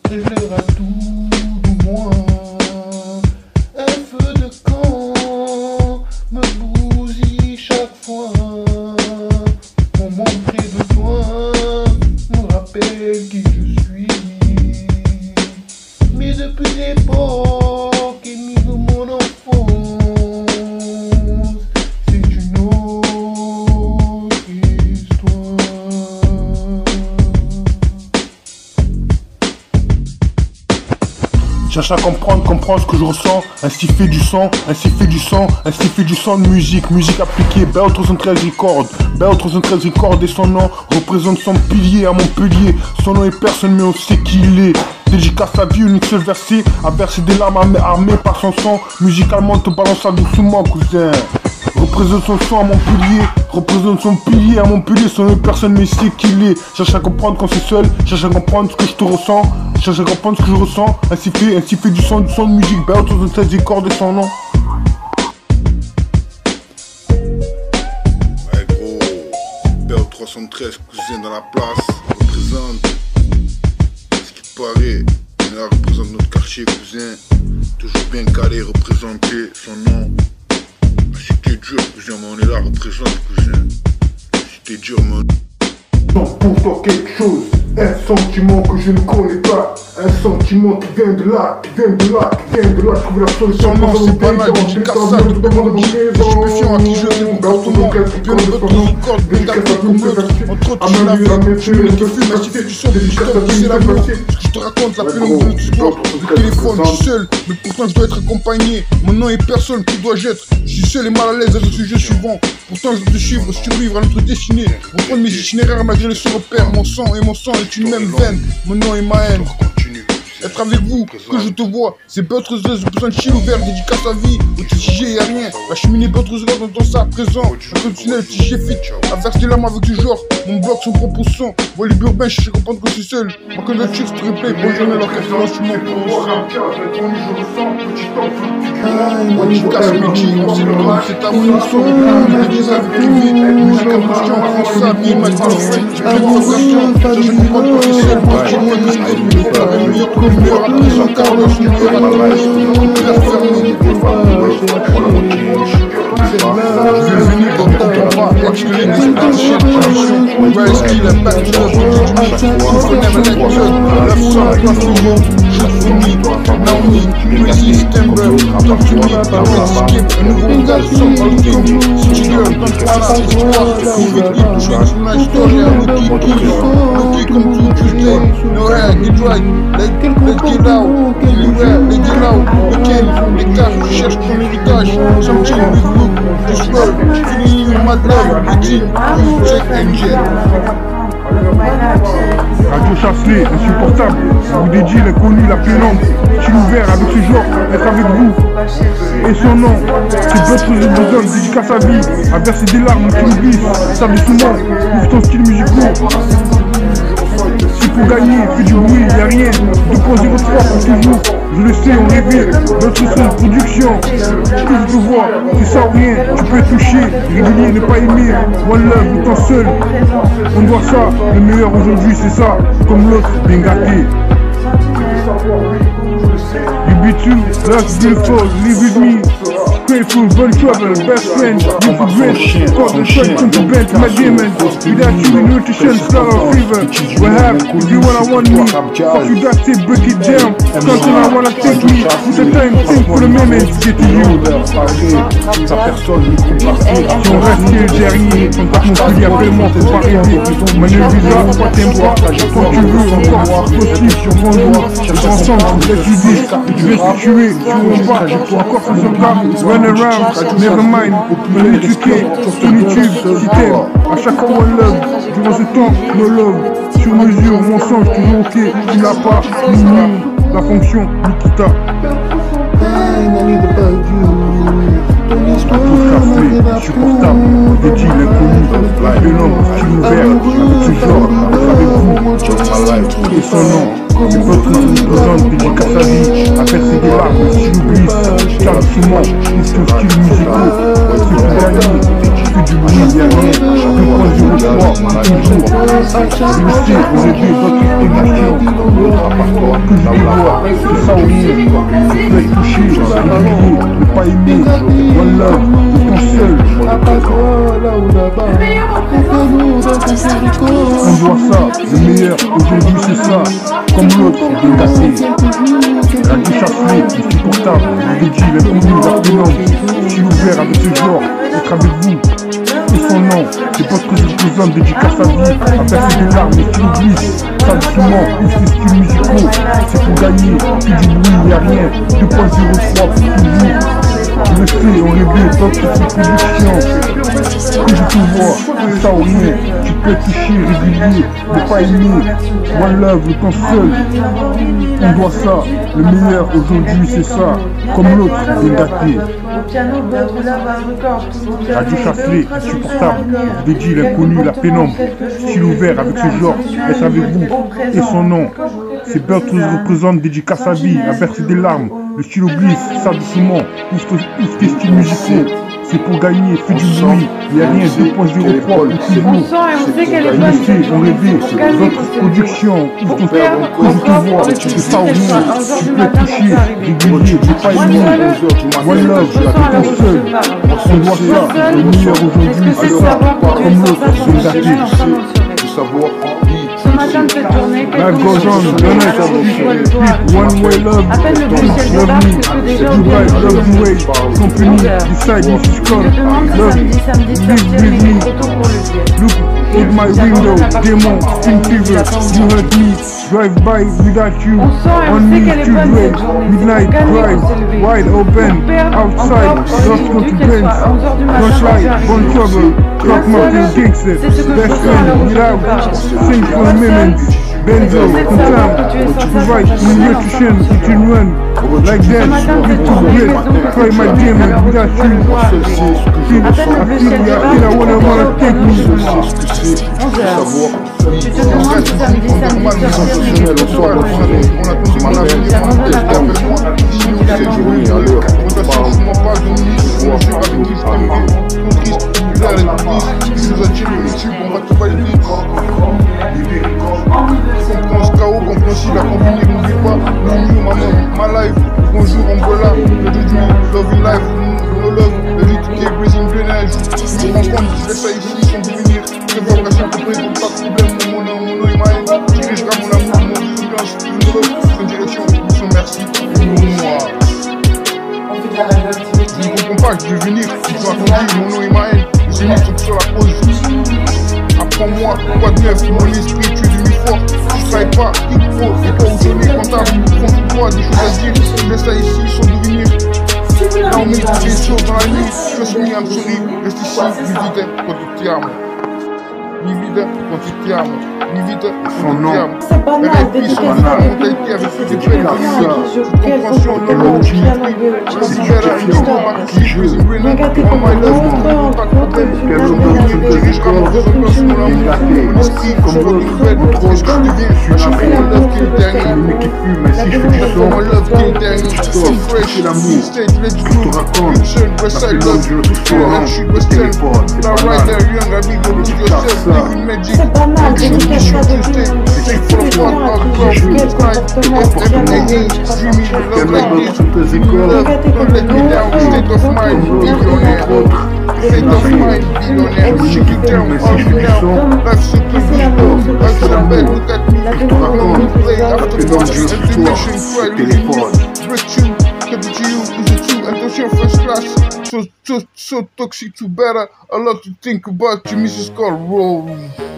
révélera tout de moi. Un feu de camp me bousille chaque fois. Moment près de toi me rappelle qui je suis. Mais depuis depuis l'époque émise de mon enfance. C'est une autre histoire. Cherche à comprendre ce que je ressens. Ainsi fait du son, ainsi fait du son, ainsi fait du son de musique. Musique appliquée, BO 313 Records. BO 313 Records et son nom représente son pilier à Montpellier. Son nom est personne mais on sait qui il est. Dédicace sa vie, unique seul versé. A verser des larmes armées par son son. Musicalement te balance ça doucement cousin. Représente son son à Montpellier, représente son pilier à Montpellier, son nom personne mais c'est qu'il est. Cherche à comprendre quand c'est seul, cherche à comprendre ce que je te ressens, cherche à comprendre ce que je ressens, ainsi fait du son de musique, BO 313 des cordes de son nom. Ouais gros, BO 313 cousin dans la place, représente, ce qui te paraît, on est là, représente notre quartier cousin, toujours bien calé, représenter son nom. Si t'es dur, cousin, mais on est là, représente, cousin. Si t'es dur, mais pour toi quelque chose, un sentiment que je ne connais pas, un sentiment qui vient de là, qui vient de là, qui vient de là, trouver la solution. Son nom c'est pas mal, dédicace ça, de demande stupéfiant à qui je fais comportement, bien le votre record, bien gâté comme l'autre, entre autres je l'avais, je me qui fume, ainsi fait du son, stop, c'est l'amour, ce que je te raconte, la plus longue de notre histoire, le téléphone, je suis seul, mais pourtant je dois être accompagné, mon nom est personne qui dois être, je suis seul et mal à l'aise avec le sujet suivant, pourtant je dois te suivre, survivre à notre destinée, reprendre mes itinéraires malgré les repères, mon sang est une même veine, mon nom est ma haine. Être avec vous, que je te vois, c'est BO 313, besoin de chill ouvert, dédicace à vie, au TG y'a rien, la cheminée BO 313 dans ça à présent, un peu de tunnel, TG fit, à verser des larmes avec du genre, mon bloc, son propre son, voix libre urbain, je sais comprendre que je suis seul, ma candidature, c'est replay, bonne journée, leur référence, tu m'en on dédicace Mehdi, on sait le nom, c'est à mon son, on a des avis privés, musique à question, on prend ça, mais ma girlfriend, j'ai pris une occasion, je comprends que je suis seul, parce que moi, que je t'ai vu, pour faire une meilleure après son Carlos, une meilleure analyse, une classe fermée. Je vais venir dans ton combat, expliquer les expressions, where is still a back to the beat, you never let go, love song, not for you, shoot for me, now me, crazy September, talk to me, let's skip, un nouveau regard, son all game, city girl, ah, c'est histoire, ouvre le clip, change ma histoire, looking comme tout Tuesday, no hair, get right, let's get out, everywhere, let's get out, weekend, les cash, je cherche ton héritage, something with look, this world, feeling you my love, waiting, check engine. Radio Chasselet, insupportable, vous dédiez l'inconnu, la pénombre, style ouvert avec ce genre, être avec vous. Et son nom, c'est d'autres besoin, dédicace à vie, à verser des larmes, tu l'oublies, ça doucement, ouvre ton style musical. C'est pour gagner, fais du bruit, y'a rien, 2.03 pour toujours, je le sais, on rêvait, notre son de production, ce que je te vois, c'est ça ou rien, tu peux toucher, régulier, ne pas aimer, one love, tout en seul, on doit ça, le meilleur aujourd'hui c'est ça, comme l'autre, bien gâté. You be too, that's beautiful, live with me. Grateful, bon trouble, best friend, you for great, got the strength to prevent my demons. Without you, nutrition, slow or fever. What have, if you wanna want me, fuck you, that's it, break it down. Something I wanna take me, put the time, think for the moment, get to you. Si on reste le dernier, on passe mon pays, appelle-moi, faut pas rêver. Manuel Visa, pas t'aimes pas, quand tu veux, encore, possible, sur mon jour, ensemble, on va étudier, tu veux se tuer, tu veux pas, encore c'est son cas. Run around, never mind, on est éduqué, sur YouTube, si t'aimes, à chaque fois one love, durant ce temps, no love, sur mesure, mon sang, toujours ok, tu l'as pas, la fonction, Nikita. Insupportable, dédié l'inconnu, la pénombre, style ouvert, avec ce genre, avec vous, et son nom. C'est votre présente, dédicace à vie, à percer des larmes, si j'oublie, calme souvent, et son style musical, c'est pour gagner, fais du bruit, y'a rien, 2.03, toujours, je sais, on rêvait votre émission, que je te vois, c'est ça ou rien, tu peux être touché, régulier, ne pas aimer, one love, ton seul, on doit ça, le meilleur, aujourd'hui c'est ça, comme l'autre, bien cassé. chassé, insupportable, dédié, l'inconnu, la pénombre, style ouvert avec ce genre, être avec vous. Et son nom, c'est pas ce que je représente, dédicace à vie, à verser des larmes, et style glisse, ça doucement, ouf les styles musicaux, c'est pour gagner, que du bruit, y'a rien, 2.03 pour toujours. Je le sais, on rêvait, pas que c'est production. Que je te vois, c'est ça ou rien. Tu peux être touché, régulier, ne pas aimer. One love, le temps seul. On doit ça. Le meilleur aujourd'hui, c'est ça. Comme l'autre, est gâté. Radio Chasselet, insupportable. Dédié, l'inconnu, la pénombre. Style ouvert avec ce genre. Être avec vous. Et son nom. C'est Berthe qui représente dédicace à vie, à verser des larmes. Le stylo glisse, ça doucement, ouf tes styles musicaux. C'est pour gagner, fais du bruit, il n'y a rien, 2.03 pour toujours. On sent et on sait qu'elle est bonne. On rêvait, votre production, ouf ton père, que je te vois, c'est ça ou rien. Tu peux être touché, régulier, tu pas aimé. One love, t'es ton seul. On doit ça, le meilleur aujourd'hui, c'est ça. Comme l'autre, c'est gâté. Du savoir, Ce matin de cette journée, Life goes on, one way love, à peine le logiciel débarque que déjà au Dubai, love way, company, decide what is called, love, live with me, look at my window, démon, spin fever, you hurt me, drive by without you, on me, children, midnight drive, wide open, outside, lost consequence, don't lie, bon trouble, clock marking gangster, best friend, without, sing for a minute, Benzo, Contam, to provide nutrition, you can run, like that, you too great, try my demon, without you, I wanna take me, tu te demandes si samedi la combiner, n'oublie pas, ma life, bonjour Angola, le Juju, love in life, no love, le lit qui est brising de neige, je me rends compte, je laisse ça ici sans devenir, je vois qu'à chaque reprise, donc pas de problème, mon nom est maïn, je dirigerai mon amour, mon confiance, une direction, mission merci, moi. Je ne comprends pas, je vais venir, tu dois attendre, mon nom est maïn, j'ai mis tout sur la pause. Apprends-moi, quoi de neuf, mon esprit, tu es devenu fort. Je travaille pas, il faut, et pas où j'en ai comptable. Prends-toi des choses à dire, je laisse ça ici sans devenir. Là on met des choses dans la nuit, je suis mis un sourire, reste ici, mi vite, quand tu te armes. Mi vite, quand tu te armes. Mi vite, son nom. C'est banal, t'es son mentalité avec ce que tu fais, compréhension, c'est banal, dédicace à Dieu. So toxic to better, a lot to think about you, Mrs. Cole.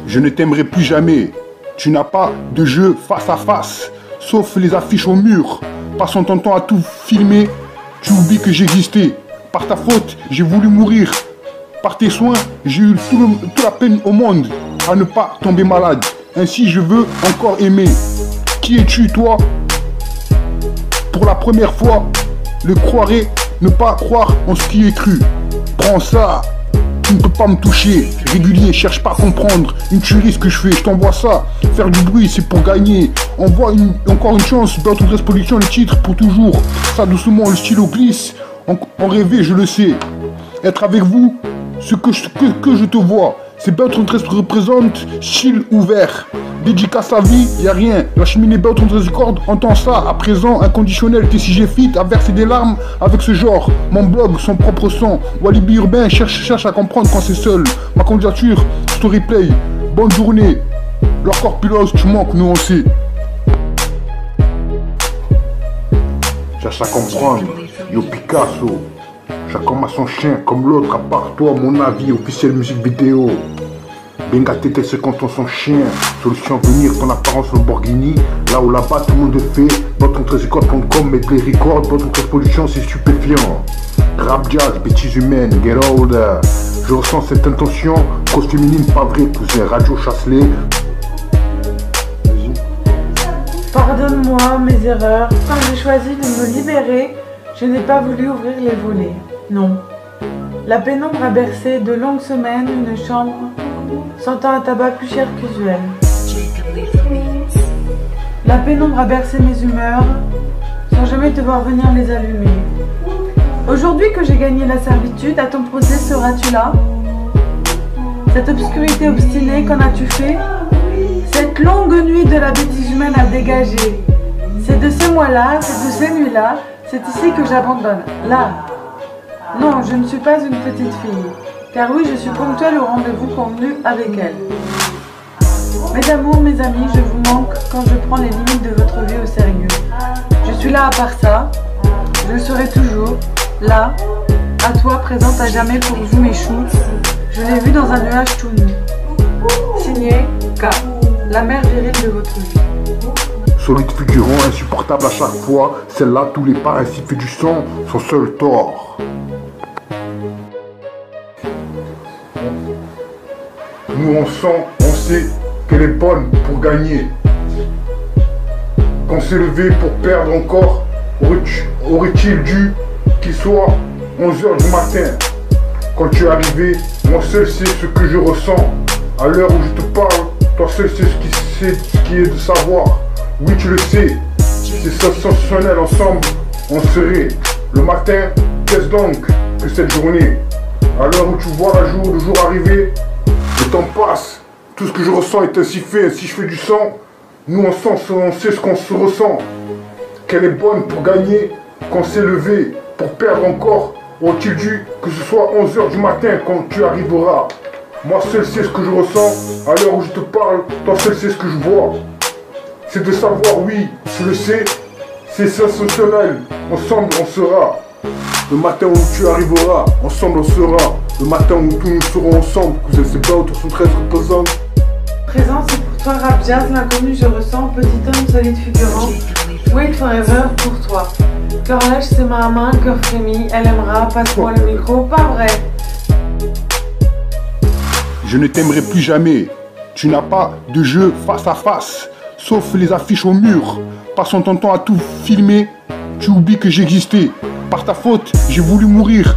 Je ne t'aimerai plus jamais. Tu n'as pas de jeu face à face, sauf les affiches au mur. Passant ton temps à tout filmer, tu oublies que j'existais. Par ta faute, j'ai voulu mourir. Par tes soins, j'ai eu toute la peine au monde à ne pas tomber malade. Ainsi, je veux encore aimer. Qui es-tu, toi? Pour la première fois, le croirais, ne pas croire en ce qui est cru. Prends ça. Tu ne peux pas me toucher, régulier, cherche pas à comprendre. Une tuerie ce que je fais, je t'envoie ça. Faire du bruit, c'est pour gagner. Envoie encore une chance, Berthe Dress Production, le titre pour toujours. Ça doucement, le stylo glisse. En rêver, je le sais. Être avec vous, ce que je te vois. C'est Berthe Dress qui représente, style ouvert. Dédicace à vie, y'a rien. La cheminée Berthe Dress Record entend ça. À présent, inconditionnel, TCG Fit a versé des larmes avec ce genre. Mon blog, son propre son. Walibi urbain cherche à comprendre quand c'est seul. Ma candidature, story play. Bonne journée. Leur corps pilote, tu manques, nous on sait. cherche à comprendre. Yo Picasso, chaque homme a son chien comme l'autre, à part toi, mon avis, officiel musique vidéo. Benga Tété se contente son chien, solution à venir, ton apparence Lamborghini. Là où là-bas tout le monde fait, votre entrezicorde.com, medley record, votre production c'est stupéfiant. Rap jazz, bêtises humaines, get older. Je ressens cette intention, cause féminine pas vrai, cousin, Radio Chasselet. Pardonne-moi mes erreurs, quand j'ai choisi de me libérer, je n'ai pas voulu ouvrir les volets, non. La pénombre a bercé de longues semaines une chambre, sentant un tabac plus cher qu'usuel. La pénombre a bercé mes humeurs, sans jamais te voir venir les allumer. Aujourd'hui que j'ai gagné la servitude, à ton procès seras-tu là? Cette obscurité obstinée, qu'en as-tu fait? Cette longue nuit de la bêtise humaine à dégager. C'est de ces mois-là, c'est de ces nuits-là, c'est ici que j'abandonne. Là. Non, je ne suis pas une petite fille. Car oui, je suis ponctuelle au rendez-vous convenu avec elle. Mes amours, mes amis, je vous manque quand je prends les limites de votre vie au sérieux. Je suis là à part ça. Je serai toujours là, à toi, présente à jamais pour vous mes choux. Je l'ai vu dans un nuage tout nu. Signé K, la mère virile de votre vie. Solide figurant, insupportable à chaque fois, celle-là, tous les pas ainsi fait du sang, son seul tort. Nous on sait qu'elle est bonne pour gagner. Qu'on s'est levé pour perdre encore, aurait-il dû qu'il soit 11h du matin? Quand tu es arrivé, moi seul sais ce que je ressens. À l'heure où je te parle, toi seul sais ce qui est de savoir. Oui, tu le sais, c'est sensationnel, ensemble, on serait. Le matin, qu'est-ce donc que cette journée? À l'heure où tu vois le jour arriver, le temps passe, tout ce que je ressens est ainsi fait, ainsi je fais du sang. Nous ensemble, on sait ce qu'on se ressent. Qu'elle est bonne pour gagner, qu'on s'est levé pour perdre encore. Aurait-il dû que ce soit 11h du matin quand tu arriveras? Moi seul sais ce que je ressens, à l'heure où je te parle, toi seul sais ce que je vois. C'est de savoir, oui, tu le sais, c'est sensationnel, ensemble on sera. Le matin où tu arriveras, ensemble on sera. Le matin où tous nous serons ensemble, cousin c'est pas autour son 13 représente. Présent, c'est pour toi rap jazz, l'inconnu je ressens, petit homme solide figurant. Wait forever pour toi. Cœur lèche ses mains à main, cœur frémit, elle aimera, passe-moi le micro, pas vrai. Je ne t'aimerai plus jamais, tu n'as pas de jeu face à face. Sauf les affiches au mur, passant ton temps à tout filmer, tu oublies que j'existais. Par ta faute, j'ai voulu mourir.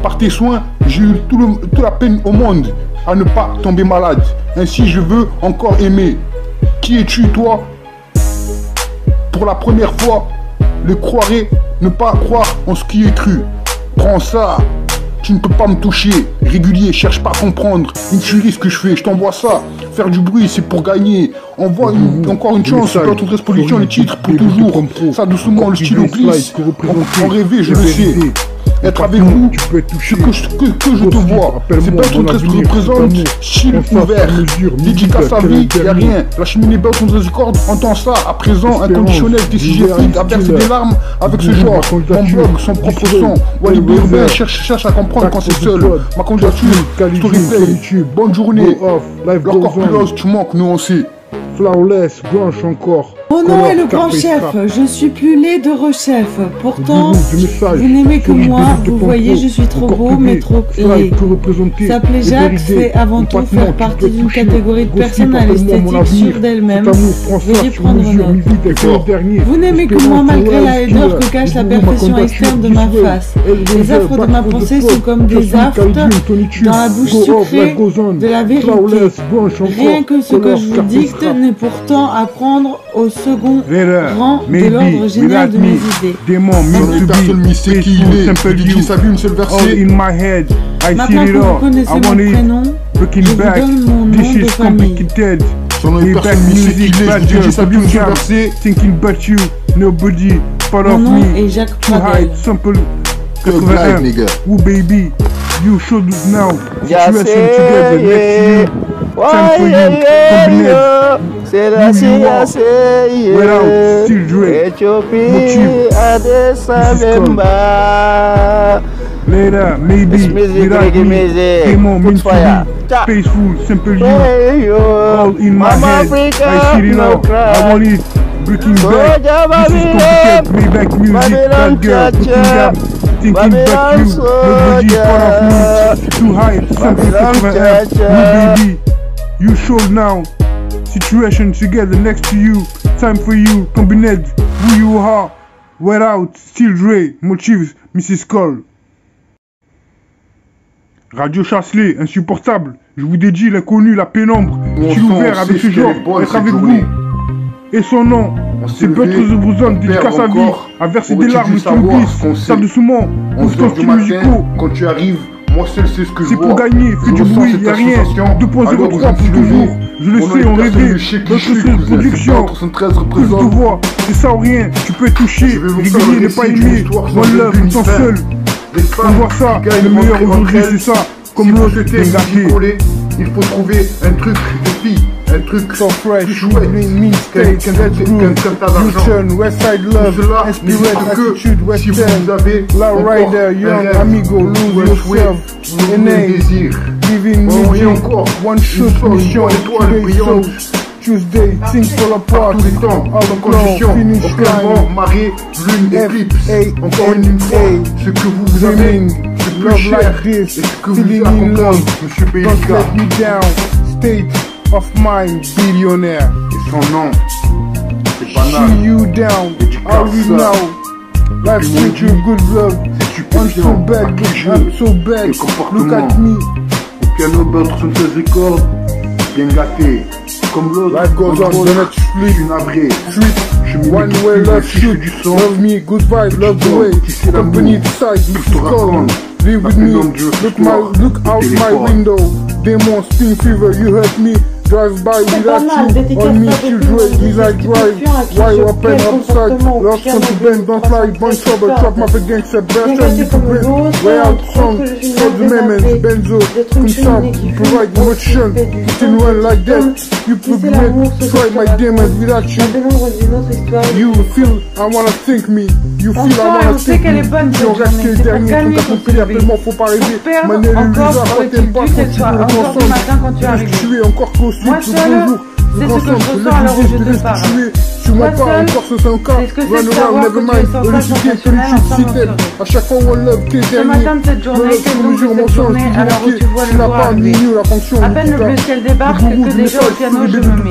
Par tes soins, j'ai eu toute la peine au monde à ne pas tomber malade. Ainsi, je veux encore aimer. Qui es-tu, toi? Pour la première fois, le croirais, ne pas croire en ce qui est cru. Prends ça. Tu ne peux pas me toucher, régulier, cherche pas à comprendre. Une tuerie ce que je fais, je t'envoie ça. Faire du bruit, c'est pour gagner. Envoie encore une chance, dans ton exposition, les titres pour toujours. Ça doucement, le stylo glisse. En rêver, je le sais. Être avec vous, ce que je te vois. C'est pas ton dress qui représente, style ouvert. Dédicace à vie, y'a rien. La cheminée belle, ton record, entend ça. À présent, inconditionnel, TCG Fit, à verser des larmes avec ce genre. Mon blog, son propre son. Wally Urbain cherche à comprendre quand c'est seul. Ma candidature, storyplay, bonne journée. Encore plus rose, tu manques, nous on sait. Flawless, blanche encore. Mon nom est le grand chef, je suis plus laid de rechef. Pourtant, vous n'aimez que moi, vous voyez, je suis trop beau, mais trop laid. S'appeler Jacques, c'est avant tout faire partie d'une catégorie de personnes à l'esthétique sûre d'elle-même. Veuillez prendre note. Vous n'aimez que moi malgré la laideur que cache la perfection externe de ma face. Les affres de ma pensée sont comme des aftes dans la bouche sucrée de la vérité. Rien que ce que je vous dicte n'est pourtant à prendre au second rang de l'ordre général de mes idées. Personne ne sait qui il est, il dit qu'il s'abîme, c'est le verset. Maintenant que vous connaissez mon prénom, je vous donne mon nom de famille. Son nom est personne ne sait qui il est, il dit qu'il s'abîme, c'est le verset. Mon nom est Jacques Pradel. Ooh baby, you should now. Situation together next to you. Time for you. Combinate. C'est assez, Without Still Dre, Motive, Addis Ababa. Later, maybe, without me, came on, means to me, Spaceful, Simple You, all in my head, I see it now, I want it, breaking back, this is complicated, Maybach music, that girl, looking down, thinking back you, nobody part of me, too high, something to baby, you showed now, situation together next to you, time for you, combined, who you are, without, Still Dre, Motives, Mrs. Cole. Radio Chasselet, insupportable. Je vous dédie l'inconnu, la pénombre. Style ouvert avec ce genre, être avec vous. Et son nom, c'est Butter the Boson, dédicace à vie. À verser des larmes, qui glisse, ça doucement. Ouvre ton style musicaux. Quand tu arrives, moi seul c'est ce que je vois. C'est pour gagner, fais du bruit, y'a rien. 2.03 pour toujours. Je le sais, on rêvait. Notre production, plus de voix, c'est ça ou rien. Tu peux être touché, régulier, n'est pas aimé. One love, tout en seul. On voit ça, le meilleur aujourd'hui c'est ça, comme l'autre était gâché. Il faut trouver un truc de fille, un truc so fresh, chouette, quelqu'un Fusion, Westside Love, Inspired Attitude, Western, La Rider, Young Amigo, Lose Yourself, NA, Living Medium, One Shot Mission, Tuesday, things fall apart, tous les temps, all the conditions, finish aucunement, line, marée, lune, éclipse, encore une fois, ce que vous avez, c'est plus love cher, like et this, ce que vous feeling in accompagne, love, Monsieur don't Belka, let me down, state of mind, billionaire, et son nom, c'est see banal, you down, all we know, life treat you good love, I'm so bad, I'm so bad, look at me, au piano, Butter 73 records, bien gâté. Comme l'autre, life goes on, don't let you je suis navré. sleep, one way, love shoot, love me, good vibe, love the way, company side, look to call, live with me, look out my window, demon, spin fever, you hurt me, drive by without you, on me, chill drive, me like drive, why you open upside, love some to bend, don't fly, bun trouble, trap my gangster, best time you can bring, way out song, for the moments, benzo, come sound, provide motion, put in one like that, you put me, try my demons without you, you feel, I wanna think me, you feel, I wanna think me, si on reste que le dernier, quand t'as compris, appelle-moi, faut pas rêver, Manuel et Lisa, quand t'aimes pas, quand tu veux ensemble, tu es encore close. Moi seul, c'est ce que je ressens à l'heure où je te parle. Tu m'en parles encore ce 5 ans. C'est ce que c'est de savoir que tu es sans place sensationnelle ensemble. À chaque fois, one love qui est Ce matin de cette journée, quel donc de cette journée, à l'heure où tu vois le jour arriver. À peine le bleu ciel débarque que déjà au piano je me mets.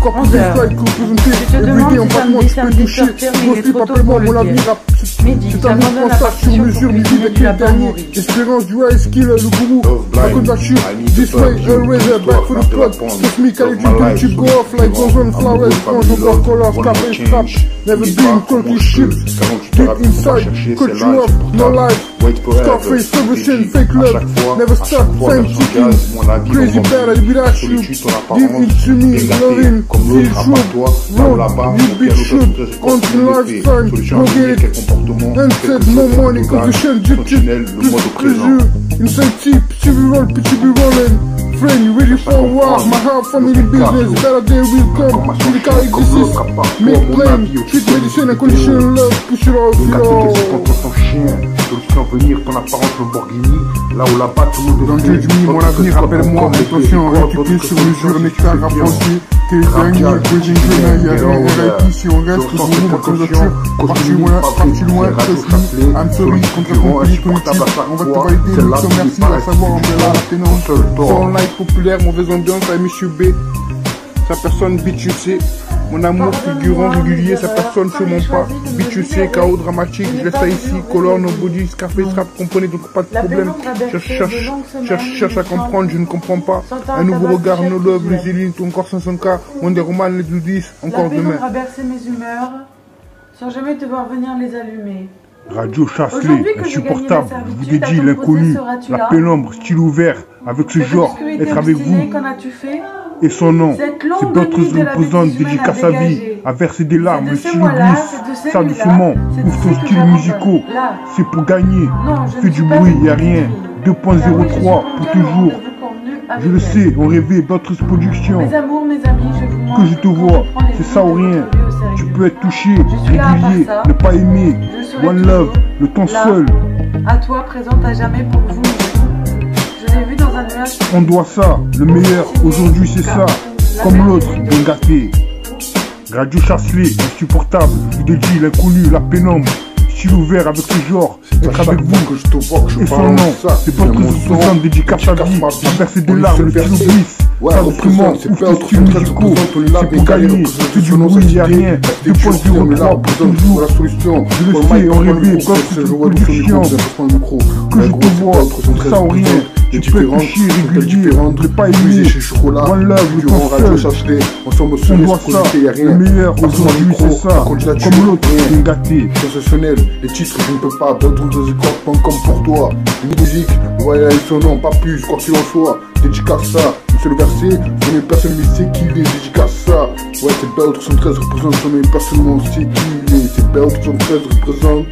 11 heures. Tu te demandes si samedi sortir, mais il est trop tôt pour le dire. Midi, j'abandonne à partir sur le premier du lapin mourir. Espérance du high skill, le gourou. Raconte la chute. This way, always back for the plug. Kiss me, quality, don't you go off like those on flowers. Frange encore color, cap and strap. Never been cold shit. Deep inside, cut you off, no life. Scarface, everything, fake love. Never stop, same chicken. Crazy bad, I'll be that you. Deep into me, loving. Feel true, run, you be shoot. Until lifetime, go get it. And said no money, cause the shell drip drip. Plus you, inside cheap, she be roll, bitch, you be rolling. Friend, you ready for war? My heart, family business, better day will come. Medical disease, make plain, treat medicine and condition love, push it all, feel all. Solution venir, ton apparence Lamborghini, là où la batte, tout le monde dans Dieu du mon avenir, appelle-moi, attention, récupère sur mesure, nectar rapproché, t'es dingue, cruising green, y'a rien, RIP, si on reste, le bourreau, ma candidature, parti loin, Tesli, I'm sorry, contre compagnie cognitive, on va te valider, nous sommes merci, à savoir, Umbrella, la pénance, son live populaire, mauvaise ambiance, I miss you, B, sa personne, bitch, you sais. Mon amour figurant régulier, sa personne se ment pas. Bitusé, chaos dramatique, je laisse ça ici. Color, nobody, Scarface rap, comprenez donc pas de problème. Cherche à comprendre, je ne comprends pas. Un nouveau regard, no love, les élites, encore 500K. Wonder Woman, les 10, encore demain. La pénombre a bercé mes humeurs, sans jamais te voir venir les allumer. Radio Chasselet, insupportable, je vous dédie l'inconnu, la pénombre, style ouvert, avec ce genre, être avec vous. Et son nom, c'est d'autres représentants dédicace à vie, à verser des larmes, le style glisse, ça doucement, ouvre ton style musicaux, c'est pour gagner, fais du bruit, y'a rien, 2.03 pour toujours. Je le sais, on rêvait, Buttress Production. Mes amours, mes amis, je vous Que je te vois, c'est ça ou rien. Tu peux être touché, régulier, ne pas aimer. One love, le temps seul. À toi, présente à jamais pour vous. Je l'ai vu dans un nuage. On doit ça, le meilleur, aujourd'hui c'est ça. Comme l'autre, bien gâté. Radio Chasselet, insupportable. Je te dis, l'inconnu, la pénombre. Style ouvert avec ce genre, être avec vous que je te vois, que je et son nom, c'est pas que je présente dédicace à vie, à verser des larmes, le stylo glisse, ça document, ouf tes styles musicaux, c'est pour gagner, c'est du bruit, y'a rien, deux postes de reprend pour toujours, je le sais, on rêvait, comme c'est une production, que je te vois, c'est ça ou rien. Tu peux être touché, régulier, ne pas aimer, one love, le temps seul, on doit ça, le meilleur, aujourd'hui c'est ça, comme l'autre, bien gâté. Sensationnel, les titres je ne peux pas, d'autres comme pour toi. Une musique, voilà ils son nom, pas plus, quoi qu'il en soit. Dédicace ça, un seul verset, son nom personne mais c'est qui il est, dédicace ça. Ouais c'est Bell 313 représente son nom personnellement, c'est qui il est, c'est Bell 313 représente.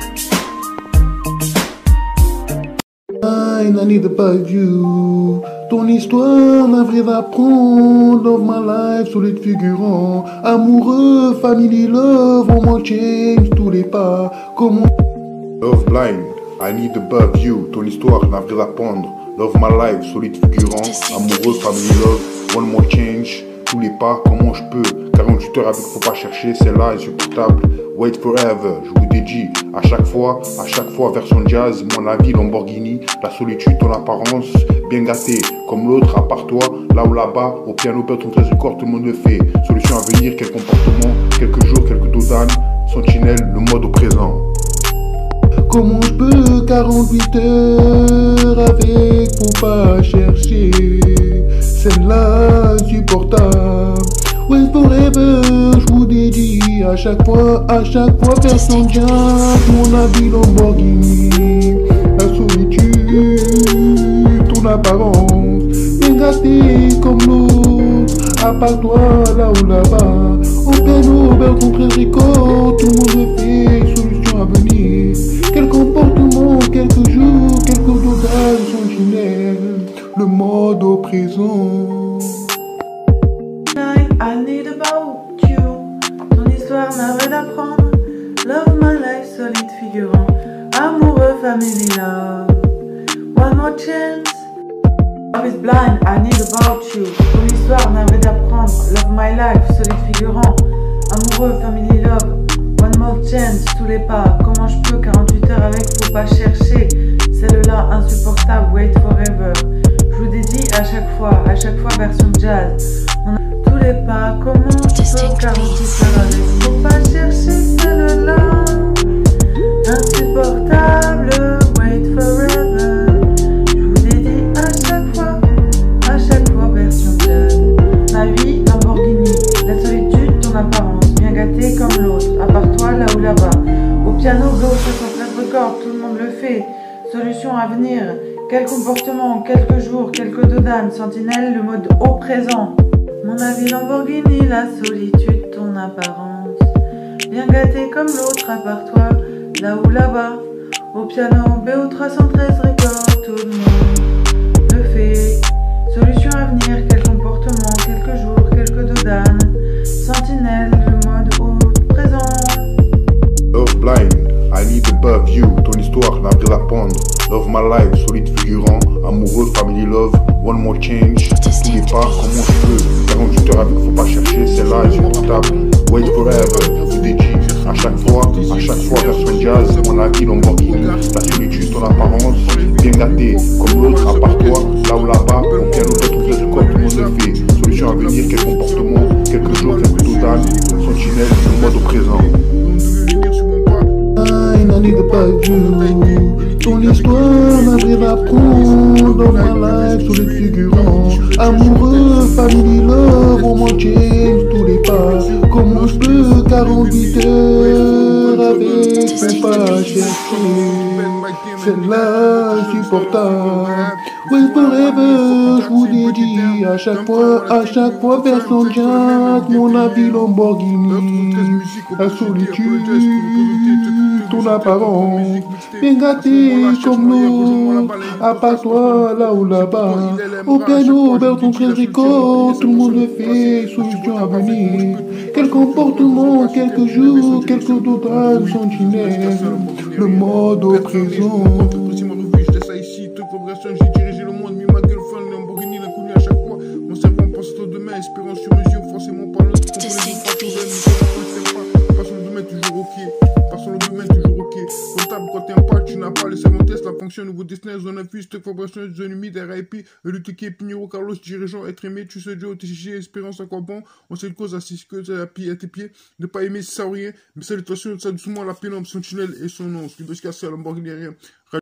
I need about you. Ton histoire n'a vrai d'apprendre. Love my life, solide figurant. Amoureux, family love, on m'en change tous les pas. Comment Love blind, I need above you. Ton histoire n'a vrai d'apprendre. Love my life, solide figurant. Amoureux, family love, one more change. Tous les pas, comment je peux 48 heures avec faut pas chercher, celle-là insupportable. Wait forever, je vous dédie à chaque fois, version jazz, mon avis Lamborghini, la solitude, ton apparence, bien gâté, comme l'autre, à part toi, là ou là-bas, au piano, ton 13 corps, tout le monde le fait. Solution à venir, quel comportement, quelques jours, quelques dosanes, sentinelle, le mode au présent. Comment je peux 48 heures avec faut pas chercher, celle-là insupportable. Wait forever, je vous dédie à chaque fois, personne jazz, mon avis Lamborghini, la solitude, ton apparence, bien gâté comme l'autre, à part toi, là ou là-bas, au piano, bel contre record, tout le monde le fait, solution à venir, quel comportement, quelques jours, quelques dosages sentinelles, le mode au présent. I need about you. Ton histoire n'a rien d'apprendre. Love my life, solide figurant. Amoureux, family love. One more chance. Love is blind, I need about you. Ton histoire n'a rien d'apprendre. Love my life, solide figurant. Amoureux, family love. One more chance, tous les pas. Comment je peux 48 heures avec, faut pas chercher. Celle-là insupportable, wait forever. Je vous dédie à chaque fois version jazz. Tous les pas, comment je peux 48 heures avec, faut pas chercher celle-là. Insupportable, wait forever. Je vous dédie à chaque fois version jazz. Ma vie, Lamborghini, la solitude, ton apparence, bien gâté comme l'autre, à part toi, là ou là-bas. Au piano, Go 73 records, tout le monde le fait. Solution à venir, quel comportement, quelques jours, quelques dodanes, sentinelle, le mode au présent. Mon avis Lamborghini, la solitude, ton apparence, bien gâté comme l'autre, à part toi, là ou là-bas. Au piano, BO 313 records, tout le monde le fait. Solution à venir, quel comportement, quelques jours, quelques dodanes, sentinelle, le mode au présent. Love blind, I need above you. Ton histoire n'a rien à prendre. Love my life, solide figurant. Amoureux, family love, one more change. Tous les pas, comment je peux 48 heures avec, faut pas chercher, celle-là insupportable. Wait forever, je vous dédie à chaque fois version jazz, mon avis Lamborghini, la solitude, ton apparence, bien gâté comme l'autre, à part toi, là ou là-bas, au piano, tout le corps, tout le monde le fait. Solution à venir, quel comportement, quelques jours, quelques dosanes, sentinelle, le mode au présent. I need about you. Ton histoire n'a rien à prendre. Dans ma life, solide figurant. Amoureux, family love, on m'en change tous les pas. Comment je peux 48 heures avec, faut pas chercher. Celle-là insupportable. Wait forever, je vous dédie à chaque fois personne jazz, mon avis Lamborghini, la solitude. ton apparence. Bien gâté comme l'eau, à part toi, là ou là-bas. Au piano, vers ton trésor, tout le monde fait solution à venir. Quel comportement, quelques jours, quelques d'autres sentinelles. Le mode au présent. J'ai dirigé le monde, mis ma gueule fin, le Lamborghini, l'inconnu à chaque fois. Mon cerveau pense au demain, espérant sur mesure, forcément pas l'autre. Pas sur le domaine, toujours ok. Pas sur le domaine, toujours ok. Comptable, quand t'aimes pas, tu n'as pas. Le cerveau test, la fonction, nouveau destin, zone infuse, stock vibration, zone humide, RIP, l'UTK, Pinheiro, Carlos, dirigeant, être aimé, tu sais, Joe, TCG, espérance, à quoi bon. On sait une cause, assise que à pied, à tes pieds. Ne pas aimer, ça ou rien. Mais salutations, ça doucement, la pénombre, son tunnel et son nom. Ce qui veut se casser à Lamborghini, rien.